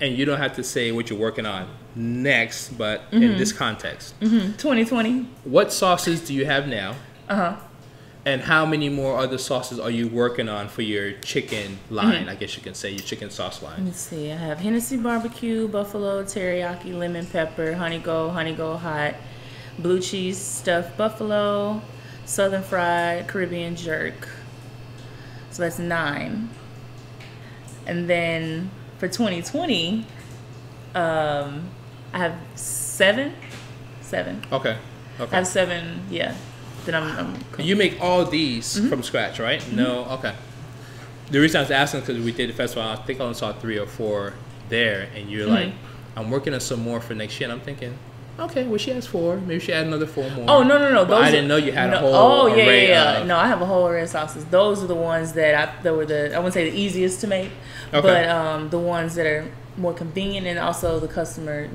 and you don't have to say what you're working on next, but in this context. 2020. What sauces do you have now? And how many more other sauces are you working on for your chicken line? I guess you can say your chicken sauce line. Let's see. I have Hennessy barbecue, buffalo, teriyaki, lemon pepper, honey gold hot, blue cheese stuffed buffalo, southern fried, Caribbean jerk. So that's 9. And then for 2020, I have 7. Okay. I have 7. Yeah. That I'm you make all these from scratch, right? No. Okay. The reason I was asking is because we did the festival. I think I only saw 3 or 4 there, and you're like, I'm working on some more for next year. And I'm thinking, okay, well, she has 4. Maybe she had another 4 more. Oh, no. But I didn't know you had a whole array of... No, I have a whole array of sauces. Those are the ones that were I wouldn't say the easiest to make, but the ones that are more convenient, and also the customer,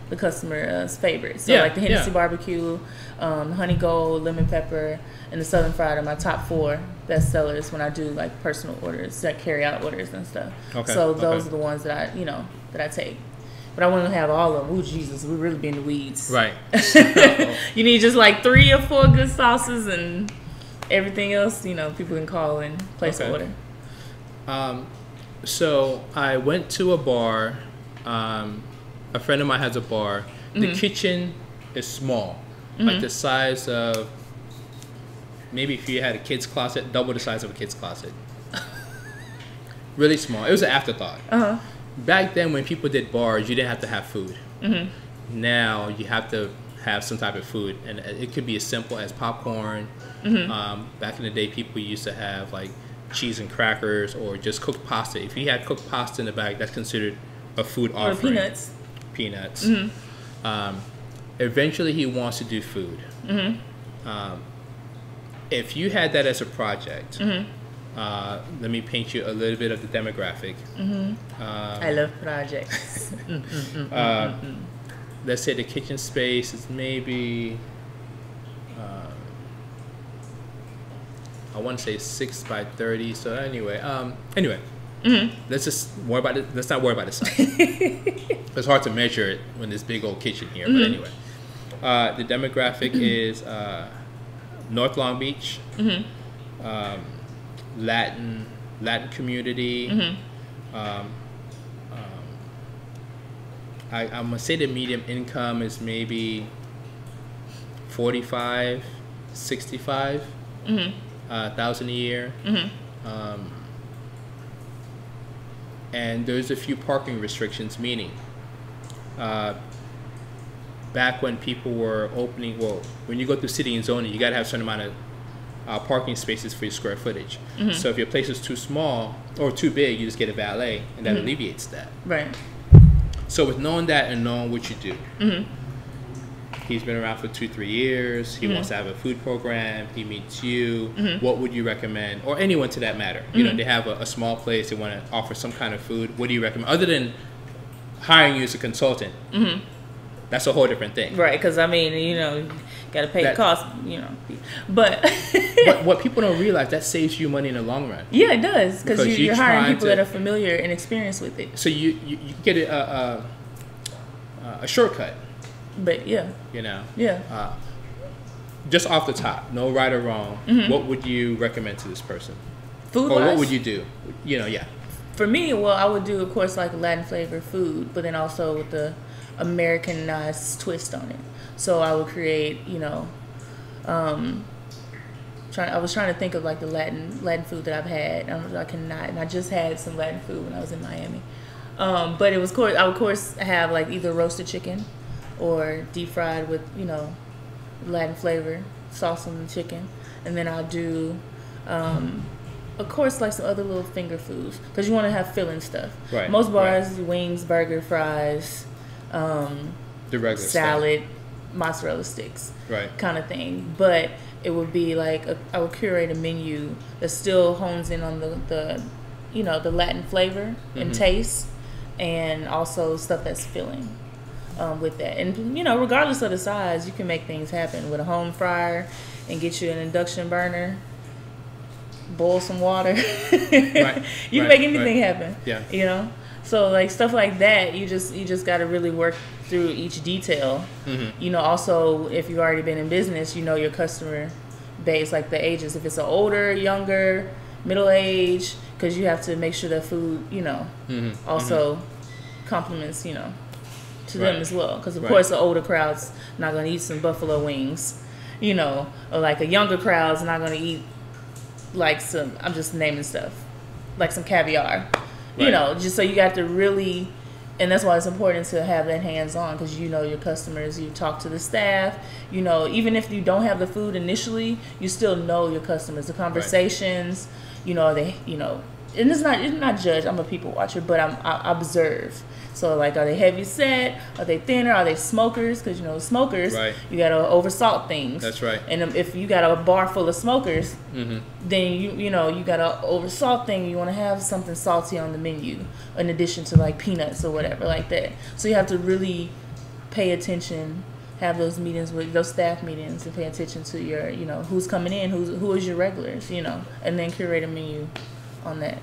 the customer's favorite. So like the Hennessy barbecue, honey gold, lemon pepper, and the southern fried are my top 4 best sellers when I do like personal orders, like carry out orders and stuff. Okay. So those are the ones that I take. But I want to have all of them. Ooh, Jesus, we're really being the weeds. Right. You need just like 3 or 4 good sauces, and everything else, people can call and place an order. So I went to a bar. A friend of mine has a bar. The kitchen is small, like the size of, maybe if you had a kid's closet, double the size of a kid's closet. Really small. It was an afterthought. Back then, when people did bars, you didn't have to have food. Now you have to have some type of food, and it could be as simple as popcorn. Back in the day, people used to have like cheese and crackers, or just cooked pasta. If you had cooked pasta in the bag, that's considered a food offering. Or Peanuts. Eventually, he wants to do food. If you had that as a project, let me paint you a little bit of the demographic. I love projects. Let's say the kitchen space is maybe, I want to say 6 by 30. So anyway, let's not worry about the size. It's hard to measure it when there's big old kitchen here. But anyway, the demographic is North Long Beach, Latin community. I'm gonna say the medium income is maybe 45, 65 thousand a year. And there's a few parking restrictions, meaning back when people were opening, well, when you go through city and zoning, you got to have a certain amount of parking spaces for your square footage. So if your place is too small or too big, you just get a valet, and that alleviates that. Right. So with knowing that and knowing what you do, he's been around for 2-3 years. He wants to have a food program. He meets you. What would you recommend, or anyone to that matter? You know, they have a small place. They want to offer some kind of food. What do you recommend, other than hiring you as a consultant? That's a whole different thing, right? Because I mean, you know, you got to pay the cost, you know. But what people don't realize, that saves you money in the long run. Yeah, it does, because you're hiring people that are familiar and experienced with it. So you get a shortcut. But yeah, you know, yeah. Just off the top, no right or wrong. What would you recommend to this person? Food, or what would you do? You know, For me, well, I would do, of course, like Latin flavor food, but then also with the Americanized twist on it. So I would create, you know, I was trying to think of like the Latin food that I've had. I cannot, and I just had some Latin food when I was in Miami. But it was, I would of course have like either roasted chicken or deep fried with, you know, Latin flavor sauce on the chicken, and then I'll do, of course, like some other little finger foods, because you want to have filling stuff. Right. Most bars, wings, burger, fries, the regular salad, stuff. Mozzarella sticks, right, kind of thing. But it would be like I would curate a menu that still hones in on the you know, the Latin flavor and taste, and also stuff that's filling with that. And you know, regardless of the size, you can make things happen with a home fryer and get you an induction burner. Boil some water. You can make anything happen. Yeah. You know? So like stuff like that, you just gotta really work through each detail. You know, also if you've already been in business, you know your customer base, like the ages. If it's an older, younger, middle age, because you have to make sure that food, you know, also complements, you know, to them as well. Because of course the older crowd's not gonna eat some buffalo wings, you know, or like a younger crowd's not gonna eat like some, I'm just naming stuff, like some caviar, you know, just so you got to really, and that's why it's important to have that hands-on, because you know your customers, you talk to the staff, you know, even if you don't have the food initially, you still know your customers, the conversations, you know, they, you know, and it's not judge, I'm a people watcher, but I observe. So like, are they heavy set? Are they thinner? Are they smokers? Because you know, smokers, you gotta over salt things. That's right. And if you got a bar full of smokers, then you know you gotta over salt thing. You want to have something salty on the menu, in addition to like peanuts or whatever like that. So you have to really pay attention, have those meetings with those staff meetings, and pay attention to your, you know, who's coming in, who is your regulars, you know, and then curate a menu on that.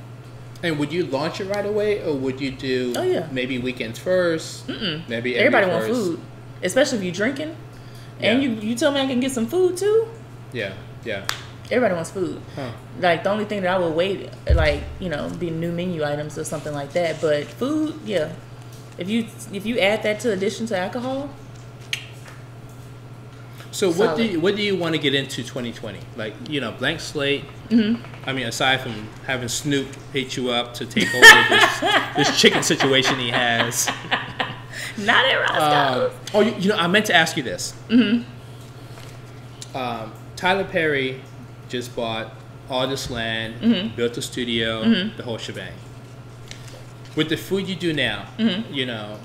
And would you launch it right away, or would you do maybe weekends first? Maybe everybody wants food, especially if you're drinking, and you tell me I can get some food too. Yeah. Everybody wants food. Like the only thing that I would wait, like, you know, be new menu items or something like that. But food, if you add that to addition to alcohol. So what do you want to get into 2020? Like, you know, blank slate. I mean, aside from having Snoop hit you up to take over this chicken situation he has. Not at Roscoe's. You know, I meant to ask you this. Mm-hmm. Tyler Perry just bought all this land, mm-hmm. built a studio, mm-hmm. the whole shebang. With the food you do now, mm-hmm. you know,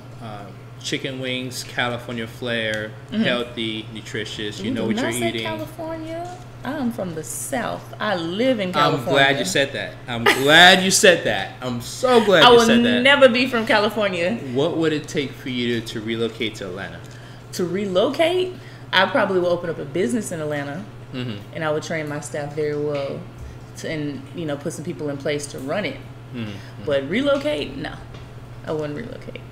chicken wings, California flair, mm-hmm. healthy, nutritious. You know what you're eating. California. I'm from the South. I live in California. I'm glad you said that. I'm glad you said that. I'm so glad you said that. I will never be from California. What would it take for you to relocate to Atlanta? To relocate? I probably will open up a business in Atlanta, mm-hmm. and I would train my staff very well, and you know, put some people in place to run it. Mm-hmm. But relocate? No, I wouldn't relocate.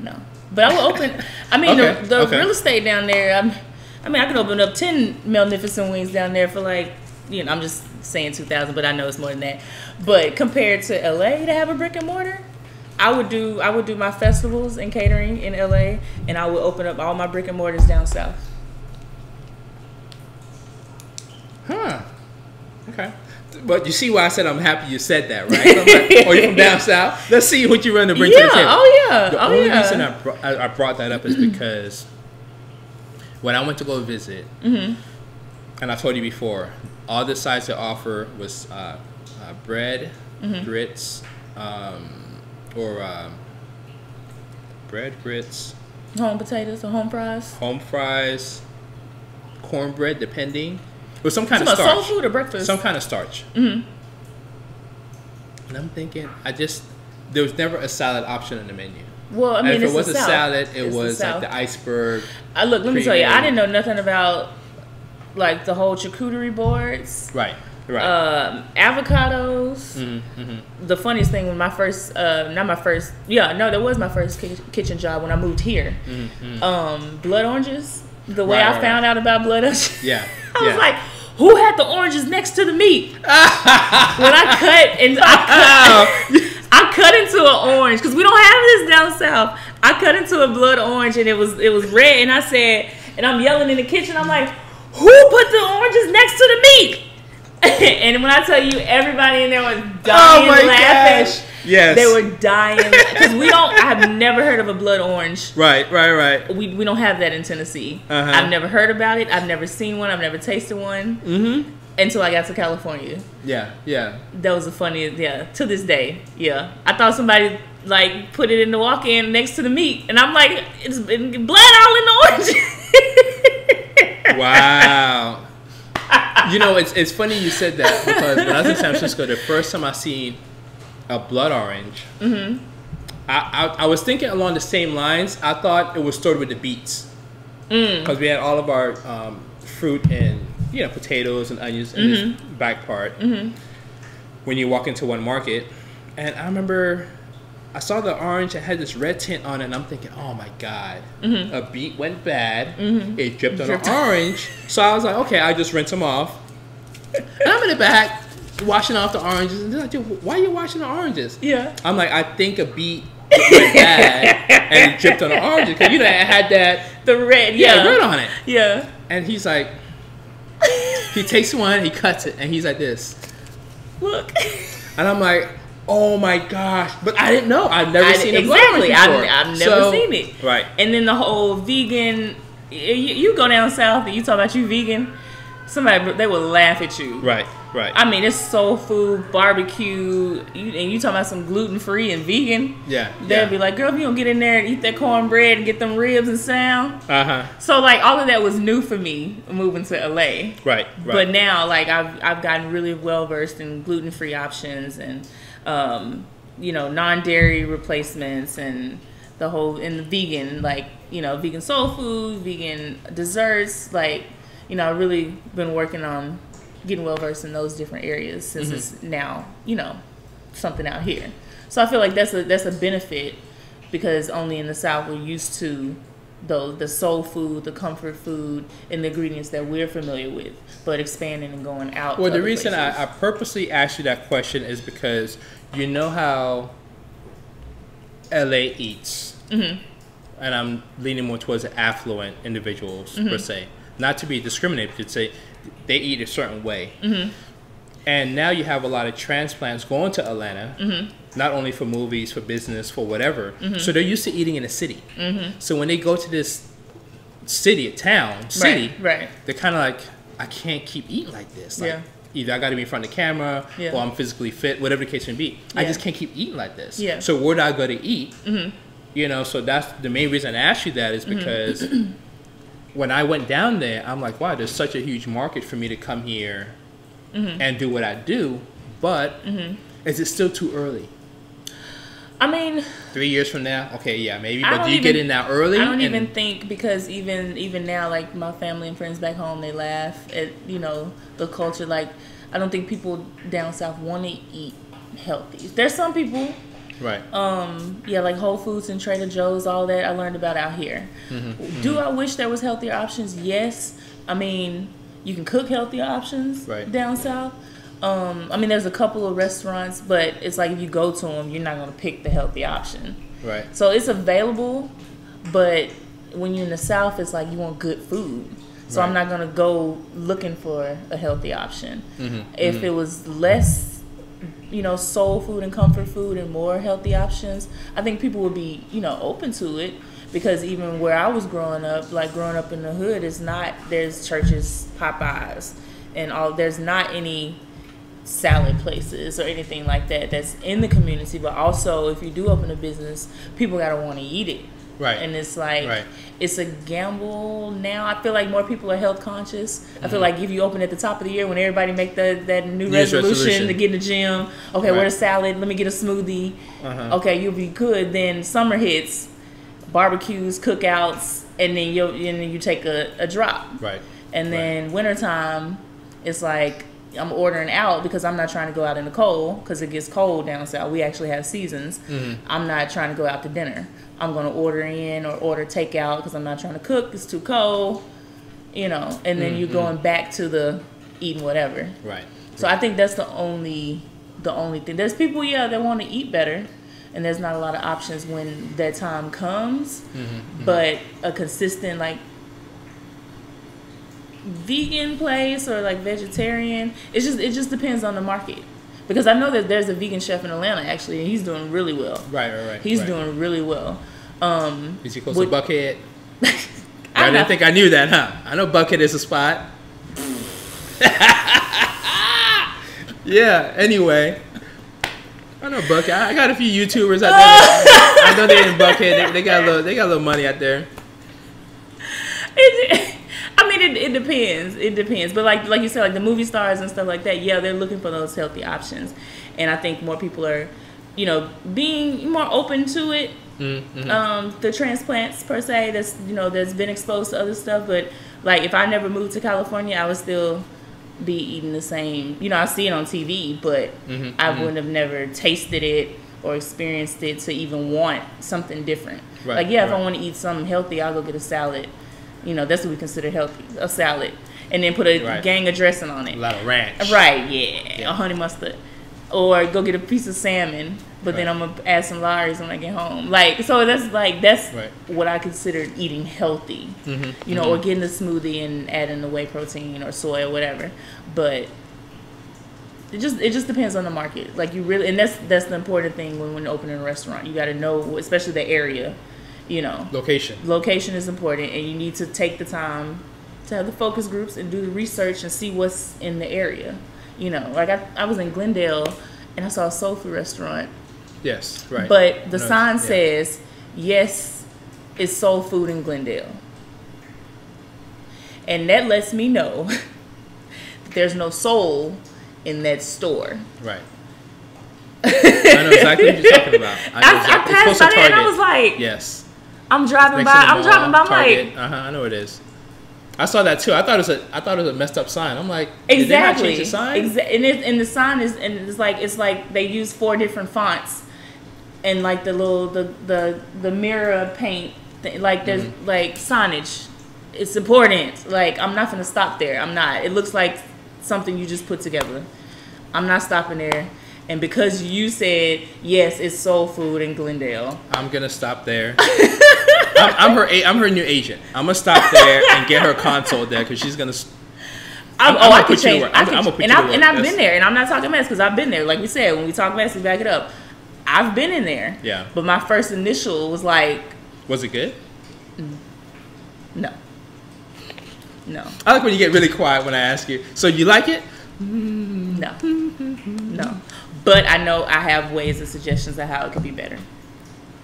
No, but I will open. I mean, the real estate down there. I mean, I could open up 10 Melnificent wings down there for like, you know, I'm just saying 2,000, but I know it's more than that. But compared to LA to have a brick and mortar, I would do my festivals and catering in LA, and I would open up all my brick and mortars down south. Huh. Okay. But you see why I said I'm happy you said that, right? So I'm like, oh, you're from down south? Let's see what you run to bring to the table. Oh, yeah. The only reason I brought that up is because when I went to go visit, mm-hmm. and I told you before, all the sides to offer was bread, mm-hmm. grits, bread, grits, home potatoes or home fries, cornbread, depending. With some kind of starch. Soul food or breakfast? Some kind of starch. Mm-hmm. And I'm thinking, there was never a salad option on the menu. Well, I mean, and if it was a salad, it was like the iceberg. Look, let me tell you, I didn't know nothing about like the whole charcuterie boards. Right. Avocados. Mm-hmm, mm-hmm. The funniest thing when that was my first kitchen job when I moved here. Mm-hmm. Blood oranges. The way I found out about blood oranges. Yeah. I was like, who had the oranges next to the meat? When I cut into an orange because we don't have this down south. I cut into a blood orange and it was red, and I said, and I'm yelling in the kitchen. I'm like, who put the oranges next to the meat? And when I tell you, everybody in there was dying laughing. Gosh. Yes, they were dying because I have never heard of a blood orange. Right. We don't have that in Tennessee. Uh-huh. I've never heard about it. I've never seen one. I've never tasted one. Mm-hmm. Until I got to California. Yeah. That was the funniest. Yeah, to this day. Yeah, I thought somebody like put it in the walk-in next to the meat, and I'm like, it's blood all in the orange. Wow. You know, it's funny you said that because when I was in San Francisco, the first time I seen a blood orange, mm-hmm. I was thinking along the same lines. I thought it was stored with the beets because we had all of our fruit and potatoes and onions in mm-hmm. this back part mm-hmm. when you walk into one market. And I remember I saw the orange and had this red tint on it, and I'm thinking, oh my god, mm-hmm. a beet went bad, mm-hmm. it dripped on an orange. So I was like, okay, I just rinse them off. And I'm in the back washing off the oranges, and they're like, dude, why are you washing the oranges? Yeah. I'm like, I think a beet went bad and it dripped on the oranges because it had the red, red on it. Yeah. And he's like, he takes one, he cuts it, and he's like this. Look. And I'm like, oh my gosh. But I didn't know. I've never seen a blood orange before. I've never seen it. Right. And then the whole vegan, you go down south and you talk about you vegan, they will laugh at you. Right. I mean, it's soul food, barbecue, and you talking about some gluten-free and vegan. Yeah. They'll be like, girl, if you don't get in there and eat that cornbread and get them ribs and sound. Uh-huh. So, like, all of that was new for me moving to LA. Right. But now, like, I've gotten really well-versed in gluten-free options and, non-dairy replacements and the vegan, like, vegan soul food, vegan desserts. Like, I've really been working on getting well versed in those different areas since mm-hmm. it's now something out here. So I feel like that's a benefit because only in the South we're used to the soul food, the comfort food, and the ingredients that we're familiar with. But expanding and going out. Well, the reason I purposely asked you that question is because you know how LA eats, mm-hmm. and I'm leaning more towards the affluent individuals mm-hmm. Mm-hmm. per se. Not to be discriminated, but to say they eat a certain way. Mm-hmm. And now you have a lot of transplants going to Atlanta, not only for movies, for business, for whatever. So they're used to eating in a city. So when they go to this city, right. they're kind of like, I can't keep eating like this. Like, either I got to be in front of the camera, or I'm physically fit, whatever the case may be. I just can't keep eating like this. So where do I go to eat? You know, so that's the main reason I asked you that is because when I went down there, I'm like, wow, there's such a huge market for me to come here and do what I do. But is it still too early? I mean, 3 years from now, okay, yeah, maybe. But do you get in now early? I don't even think, because even now, like my family and friends back home, they laugh at, you know, the culture. Like, I don't think people down south want to eat healthy. There's some people, right? Yeah, like Whole Foods and Trader Joe's, all that I learned about out here. Do I wish there was healthier options? Yes. I mean, you can cook healthier options down south. I mean, there's a couple of restaurants, but it's like if you go to them, you're not going to pick the healthy option. Right. So it's available, but when you're in the South, it's like you want good food. So I'm not going to go looking for a healthy option. If it was less, you know, soul food and comfort food and more healthy options, I think people would be, you know, open to it. Because even where I was growing up, like growing up in the hood, it's not, there's Church's, Popeyes, and all, there's not any salad places or anything like that that's in the community. But also, if you do open a business, people gotta want to eat it. Right. And it's like, it's a gamble now. I feel like more people are health conscious. I feel like if you open at the top of the year when everybody make that new resolution to get in the gym, okay, where's a salad? Let me get a smoothie. Okay, you'll be good. Then summer hits, barbecues, cookouts, and then you take a drop. Right. And then wintertime, it's like, I'm ordering out because I'm not trying to go out in the cold because it gets cold down south. We actually have seasons. I'm not trying to go out to dinner. I'm going to order in or order takeout because I'm not trying to cook. It's too cold, you know. And then you're going back to the eating whatever. Right. So I think that's the only thing. There's people, that want to eat better, and there's not a lot of options when that time comes. But a consistent, like, vegan place or like vegetarian, it just depends on the market, because I know that there's a vegan chef in Atlanta actually, and he's doing really well. He's doing really well. Is he close to Buckhead? I didn't think I knew that, huh? I know Buckhead is a spot. Yeah, anyway, I know Buckhead. I got a few YouTubers out there. I know they're in Buckhead. They got a little money out there. I mean, it depends. It depends. But like you said, like the movie stars and stuff like that, they're looking for those healthy options. And I think more people are, being more open to it. The transplants per se, that's been exposed to other stuff. But like if I never moved to California, I would still be eating the same. I see it on TV, but I wouldn't have never tasted it or experienced it to even want something different. If I want to eat something healthy, I'll go get a salad. That's what we consider healthy, a salad. And then put a gang of dressing on it. A lot of ranch. Right, yeah. A honey mustard. Or go get a piece of salmon, but then I'm going to add some Lawry's when I get home. So that's what I consider eating healthy. Or getting a smoothie and adding the whey protein or soy or whatever. But it just depends on the market. Like you really, and that's the important thing when opening a restaurant. You got to know, especially the area. Location is important, and you need to take the time to have the focus groups and do the research and see what's in the area. Like I was in Glendale and I saw a soul food restaurant. Yes, right. But the sign says, yes, it's soul food in Glendale. And that lets me know that there's no soul in that store. Right. I know exactly what you're talking about. I passed by there and I was like, yes. I'm driving by. I'm like, I know it is. I saw that too. I thought it was a messed up sign. I'm like, exactly. Did they not change the sign? And the sign is, and it's like they use 4 different fonts, and like the little the mirror paint, like there's like signage. It's important. Like I'm not gonna stop there. I'm not. It looks like something you just put together. I'm not stopping there. And because you said, yes, it's soul food in Glendale, I'm going to stop there. I'm her new agent. I'm going to stop there and get her consult there because she's going to... I can change. And I've That's, been there, and I'm not talking mess because I've been there. Like we said, when we talk mess, we back it up. I've been in there. Yeah. But my first initial was like. Was it good? No. No. I like when you get really quiet when I ask you. So you like it? No. No. But I know I have ways and suggestions of how it could be better.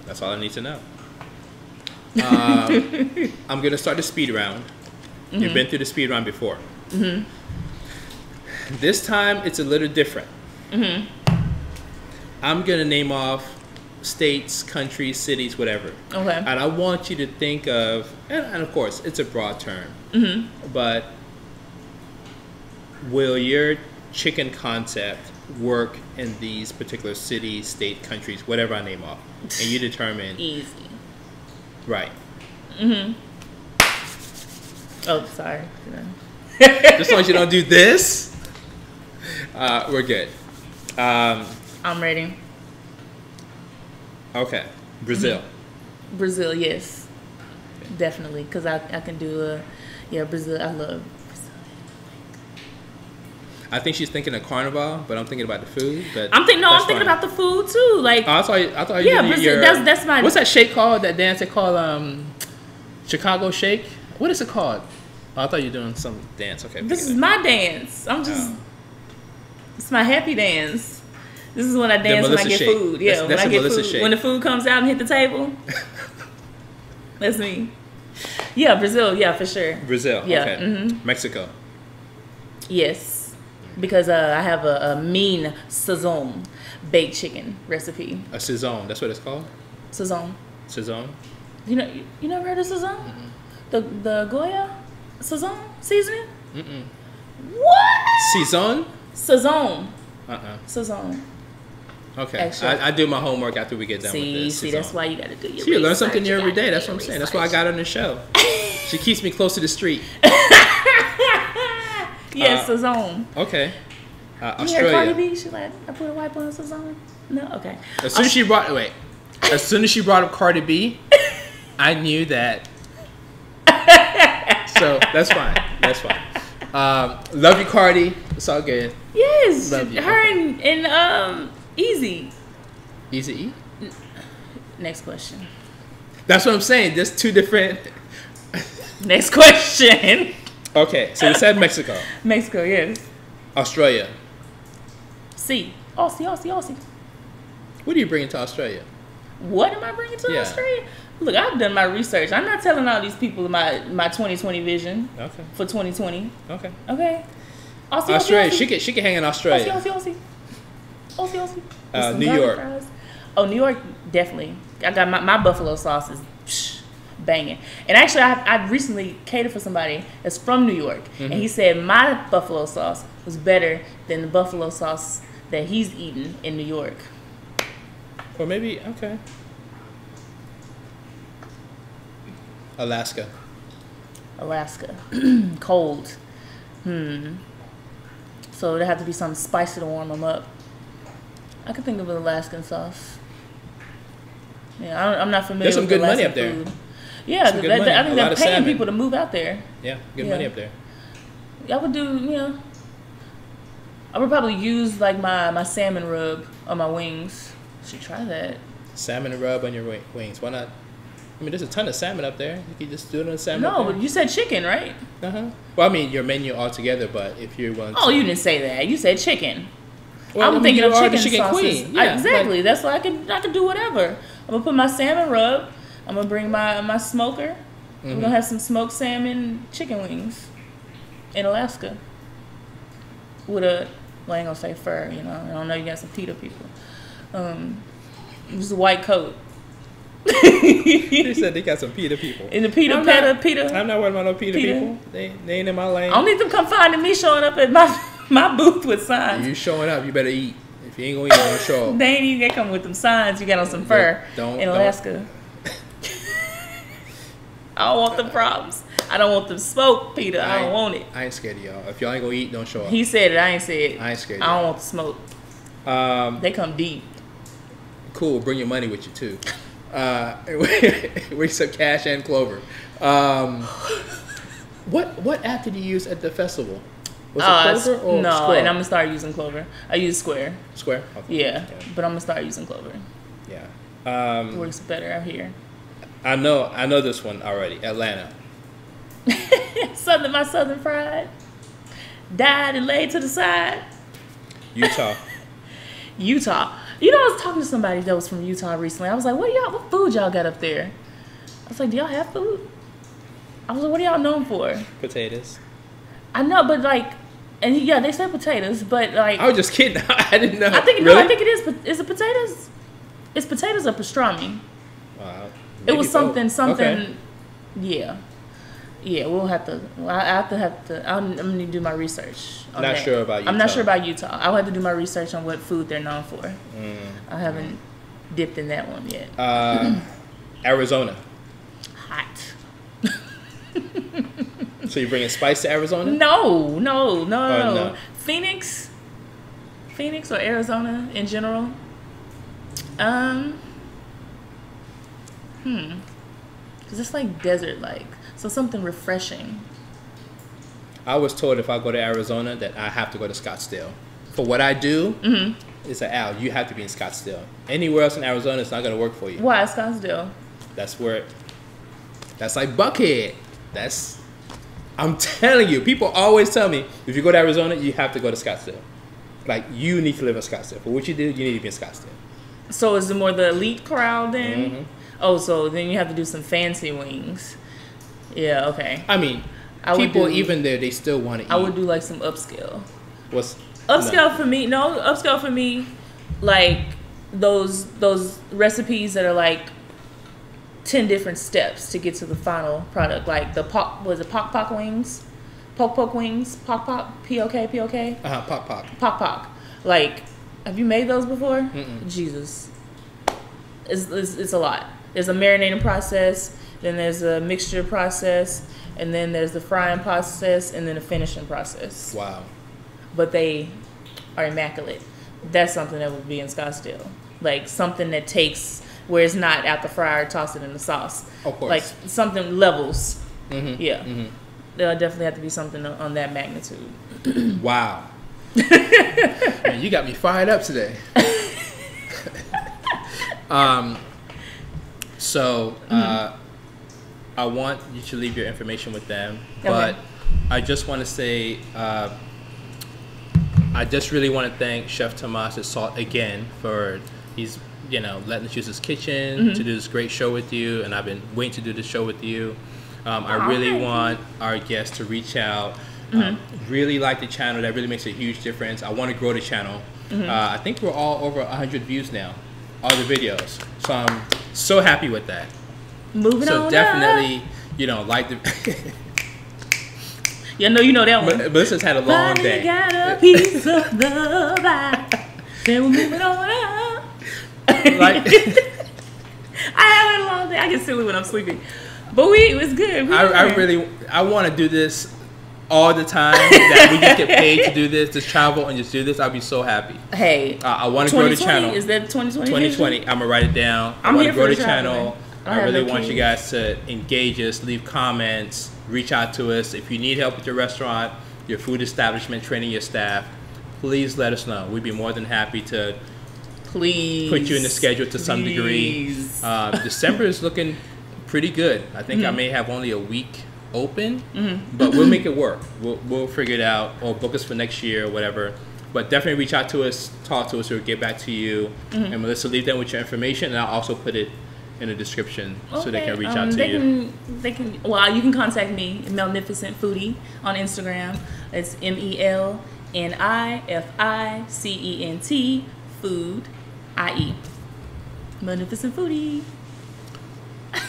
That's all I need to know. I'm going to start the speed round. Mm-hmm. You've been through the speed round before. Mm-hmm. This time, it's a little different. Mm-hmm. I'm going to name off states, countries, cities, whatever. Okay. And I want you to think of, and of course, it's a broad term, mm-hmm. but will your chicken concept work in these particular cities, state, countries, whatever I name off? And you determine. Easy. Right. Mm-hmm. Oh, sorry. Just as long as you don't do this, we're good. I'm ready. Okay. Brazil. Mm-hmm. Brazil, yes. Definitely. Because I can do Brazil. I love Brazil. I think she's thinking of Carnival, but I'm thinking about the food. But I'm thinking about the food too. Like I thought yeah, Brazil. That's my. What's that shake called? That dance they call Chicago Shake. What is it called? Oh, I thought you were doing some dance. Okay. This is my dance. I'm just. It's my happy dance. This is when I dance when I get food. Yeah, when I get food. Shake. When the food comes out and hit the table. That's me. Yeah, Brazil. Yeah, for sure. Brazil. Yeah. Okay. Mm-hmm. Mexico. Yes, because I have a mean sazon baked chicken recipe. A sazon. That's what it's called. Sazon. Sazon. You never heard of sazon? Mm-hmm. The Goya sazon seasoning. Mm-mm. What? Sazon. Sazon. Sazon. Okay. Extra. I do my homework after we get done with this. See, that's why you got to do your research. You learn something new every day. That's what I'm saying. That's why I got her on the show. She keeps me close to the street. Yes, sazon. Okay. Australia. You heard Cardi B? She like, I put a wipe on sazon. No, okay. As soon as she brought up Cardi B, I knew that. So that's fine. That's fine. Love you, Cardi. It's all good. Yes, love you. Her and Easy. Easy E. Next question. That's what I'm saying. There's two different. Next question. Okay, so you said Mexico. Mexico, yes. Australia. Aussie. What are you bringing to Australia? What am I bringing to Australia? Look, I've done my research. I'm not telling all these people my 2020 vision. Okay. For 2020. Okay. Australia. She can hang in Australia. Aussie. New York. Fries. Oh, New York, definitely. I got my buffalo sauce is banging. And actually, I recently catered for somebody that's from New York. Mm-hmm. And he said my buffalo sauce was better than the buffalo sauce that he's eaten in New York. Or maybe, okay. Alaska. Cold. So there have to be something spicy to warm them up. I could think of an Alaskan sauce. Yeah, I'm not familiar. There's some with good Alaskan money up there. Food. Yeah, I think they're paying people to move out there. Yeah, good money up there. I would do, I would probably use like my salmon rub on my wings. Should try that. Salmon rub on your wings. Why not? I mean, there's a ton of salmon up there. You could just do it on salmon. No, but you said chicken, right? Well, I mean, your menu altogether, but if you want. Oh, you didn't say that. You said chicken. Well, I'm thinking of chicken sauces. Queen. Yeah, exactly. That's why I can do whatever. I'm gonna put my salmon rub. I'm gonna bring my smoker. Mm-hmm. We're gonna have some smoked salmon chicken wings in Alaska with I ain't gonna say fur. I don't know. You got some PETA people. Just a white coat. They said they got some PETA people. In the PETA. I'm not worried about no PETA people. They ain't in my lane. I don't need them come finding me showing up at my booth with signs. You showing up, you better eat. If you ain't gonna eat, don't show up. They ain't even gonna come with them signs. You got on some fur in Alaska. I don't want them problems. I don't want them smoke, PETA. I don't want it. I ain't scared of y'all. If y'all ain't gonna eat, don't show up. He said it. I ain't said it. I ain't scared. I don't want the smoke. They come deep. Cool. Bring your money with you too. With some cash and clover. What app did you use at the festival? Was it Clover or no, Square? and I'm gonna start using Clover. I use Square. Square? Okay. Yeah, but I'm gonna start using Clover. Yeah. It works better out here. I know this one already. Atlanta. My Southern Fried died and laid to the side. Utah. Utah. You know, I was talking to somebody that was from Utah recently. I was like, what food y'all got up there? I was like, do y'all have food? I was like, what are y'all known for? Potatoes. I know, but like, and yeah, they said potatoes, but like, I was just kidding. I didn't know. I think really? no, I think it is. Is it potatoes? It's potatoes or pastrami. It was something. Okay. Yeah. We'll have to. I have to. I'm gonna do my research. On not that. sure about Utah. I'm not sure about Utah. I'll have to do my research on what food they're known for. I haven't dipped in that one yet. Arizona. Hot. So you bringing spice to Arizona? No. Phoenix or Arizona in general. Because it's like desert-like, so something refreshing. I was told if I go to Arizona that I have to go to Scottsdale. For what I do, it's like, Al, you have to be in Scottsdale. Anywhere else in Arizona, it's not going to work for you. Why Scottsdale? That's like Buckhead. I'm telling you, people always tell me, if you go to Arizona, you have to go to Scottsdale. Like, you need to live in Scottsdale. For what you do, you need to be in Scottsdale. So is it more the elite crowd then? Oh, so then you have to do some fancy wings. Yeah, okay. I mean, people even there, they still want to eat. I would do like some upscale. What's upscale for me? No, upscale for me, like those recipes that are like 10 different steps to get to the final product. Like the pock wings? Poke wings? Pock? P-O-K? Pock. Like, have you made those before? Mm-mm. Jesus. It's a lot. There's a marinating process, then there's a mixture process, and then there's the frying process, and then a finishing process. Wow. But they are immaculate. That's something that would be in Scottsdale. Like something that takes, where it's not out the fryer, toss it in the sauce. Of course. Like something levels. Mm-hmm. Yeah. Mm-hmm. There'll definitely have to be something on that magnitude. Wow. Man, you got me fired up today. I want you to leave your information with them, but I just want to say I just really want to thank Chef Tomas at Salt again for he's letting us use his kitchen to do this great show with you, and I've been waiting to do this show with you. I really want our guests to reach out. Really like the channel. That really makes a huge difference. I want to grow the channel. I think we're all over 100 views now, all the videos. So I'm so happy with that. Moving on. So definitely, like the. You know that one. Melissa's had a long day. Got a piece of the pie. Then we're moving on up. Like, I have a long day. I get silly when I'm sleeping, but it was good. I want to do this all the time. That we just get paid to do this, just travel and just do this. I'll be so happy. Hey, I want to grow the channel. Is that 2020? 2020. I'm gonna write it down. I want to grow the channel. I really want you guys to engage us, leave comments, reach out to us. If you need help with your restaurant, your food establishment, training your staff, please let us know. We'd be more than happy to put you in the schedule to some degree. December is looking pretty good. I think I may have only a week open, but we'll make it work. We'll figure it out, or book us for next year or whatever. But definitely reach out to us, talk to us, or get back to you. And Melissa, leave them with your information, and I'll also put it in the description so they can reach out to you. You can contact me, Melnificent Foodie, on Instagram. It's MELNIFICENT food IE. Melnificent Foodie.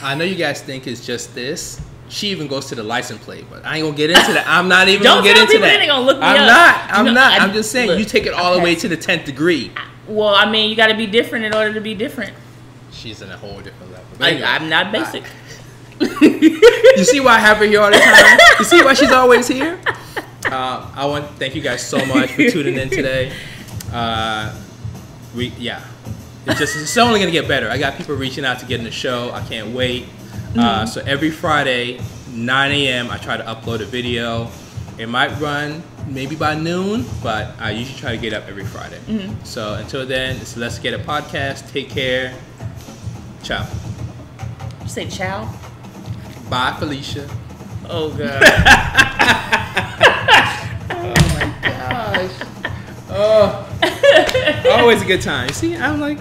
I know you guys think it's just this. She even goes to the license plate, but I ain't gonna get into that. I'm not even gonna get into that. They ain't gonna look me I'm up. not. I'm just saying, you take it all the way to the 10th degree. Well, I mean, you got to be different in order to be different. She's in a whole different level. I'm not basic. You see why I have her here all the time? You see why she's always here? I want to thank you guys so much for tuning in today. It's only gonna get better. I got people reaching out to get in the show. I can't wait. So every Friday, 9 a.m., I try to upload a video. It might run maybe by noon, but I usually try to get up every Friday. So until then, it's Let's Get a Podcast. Take care. Ciao. You say ciao? Bye, Felicia. Oh, God. Oh, my gosh. Oh, always a good time. See, I'm like...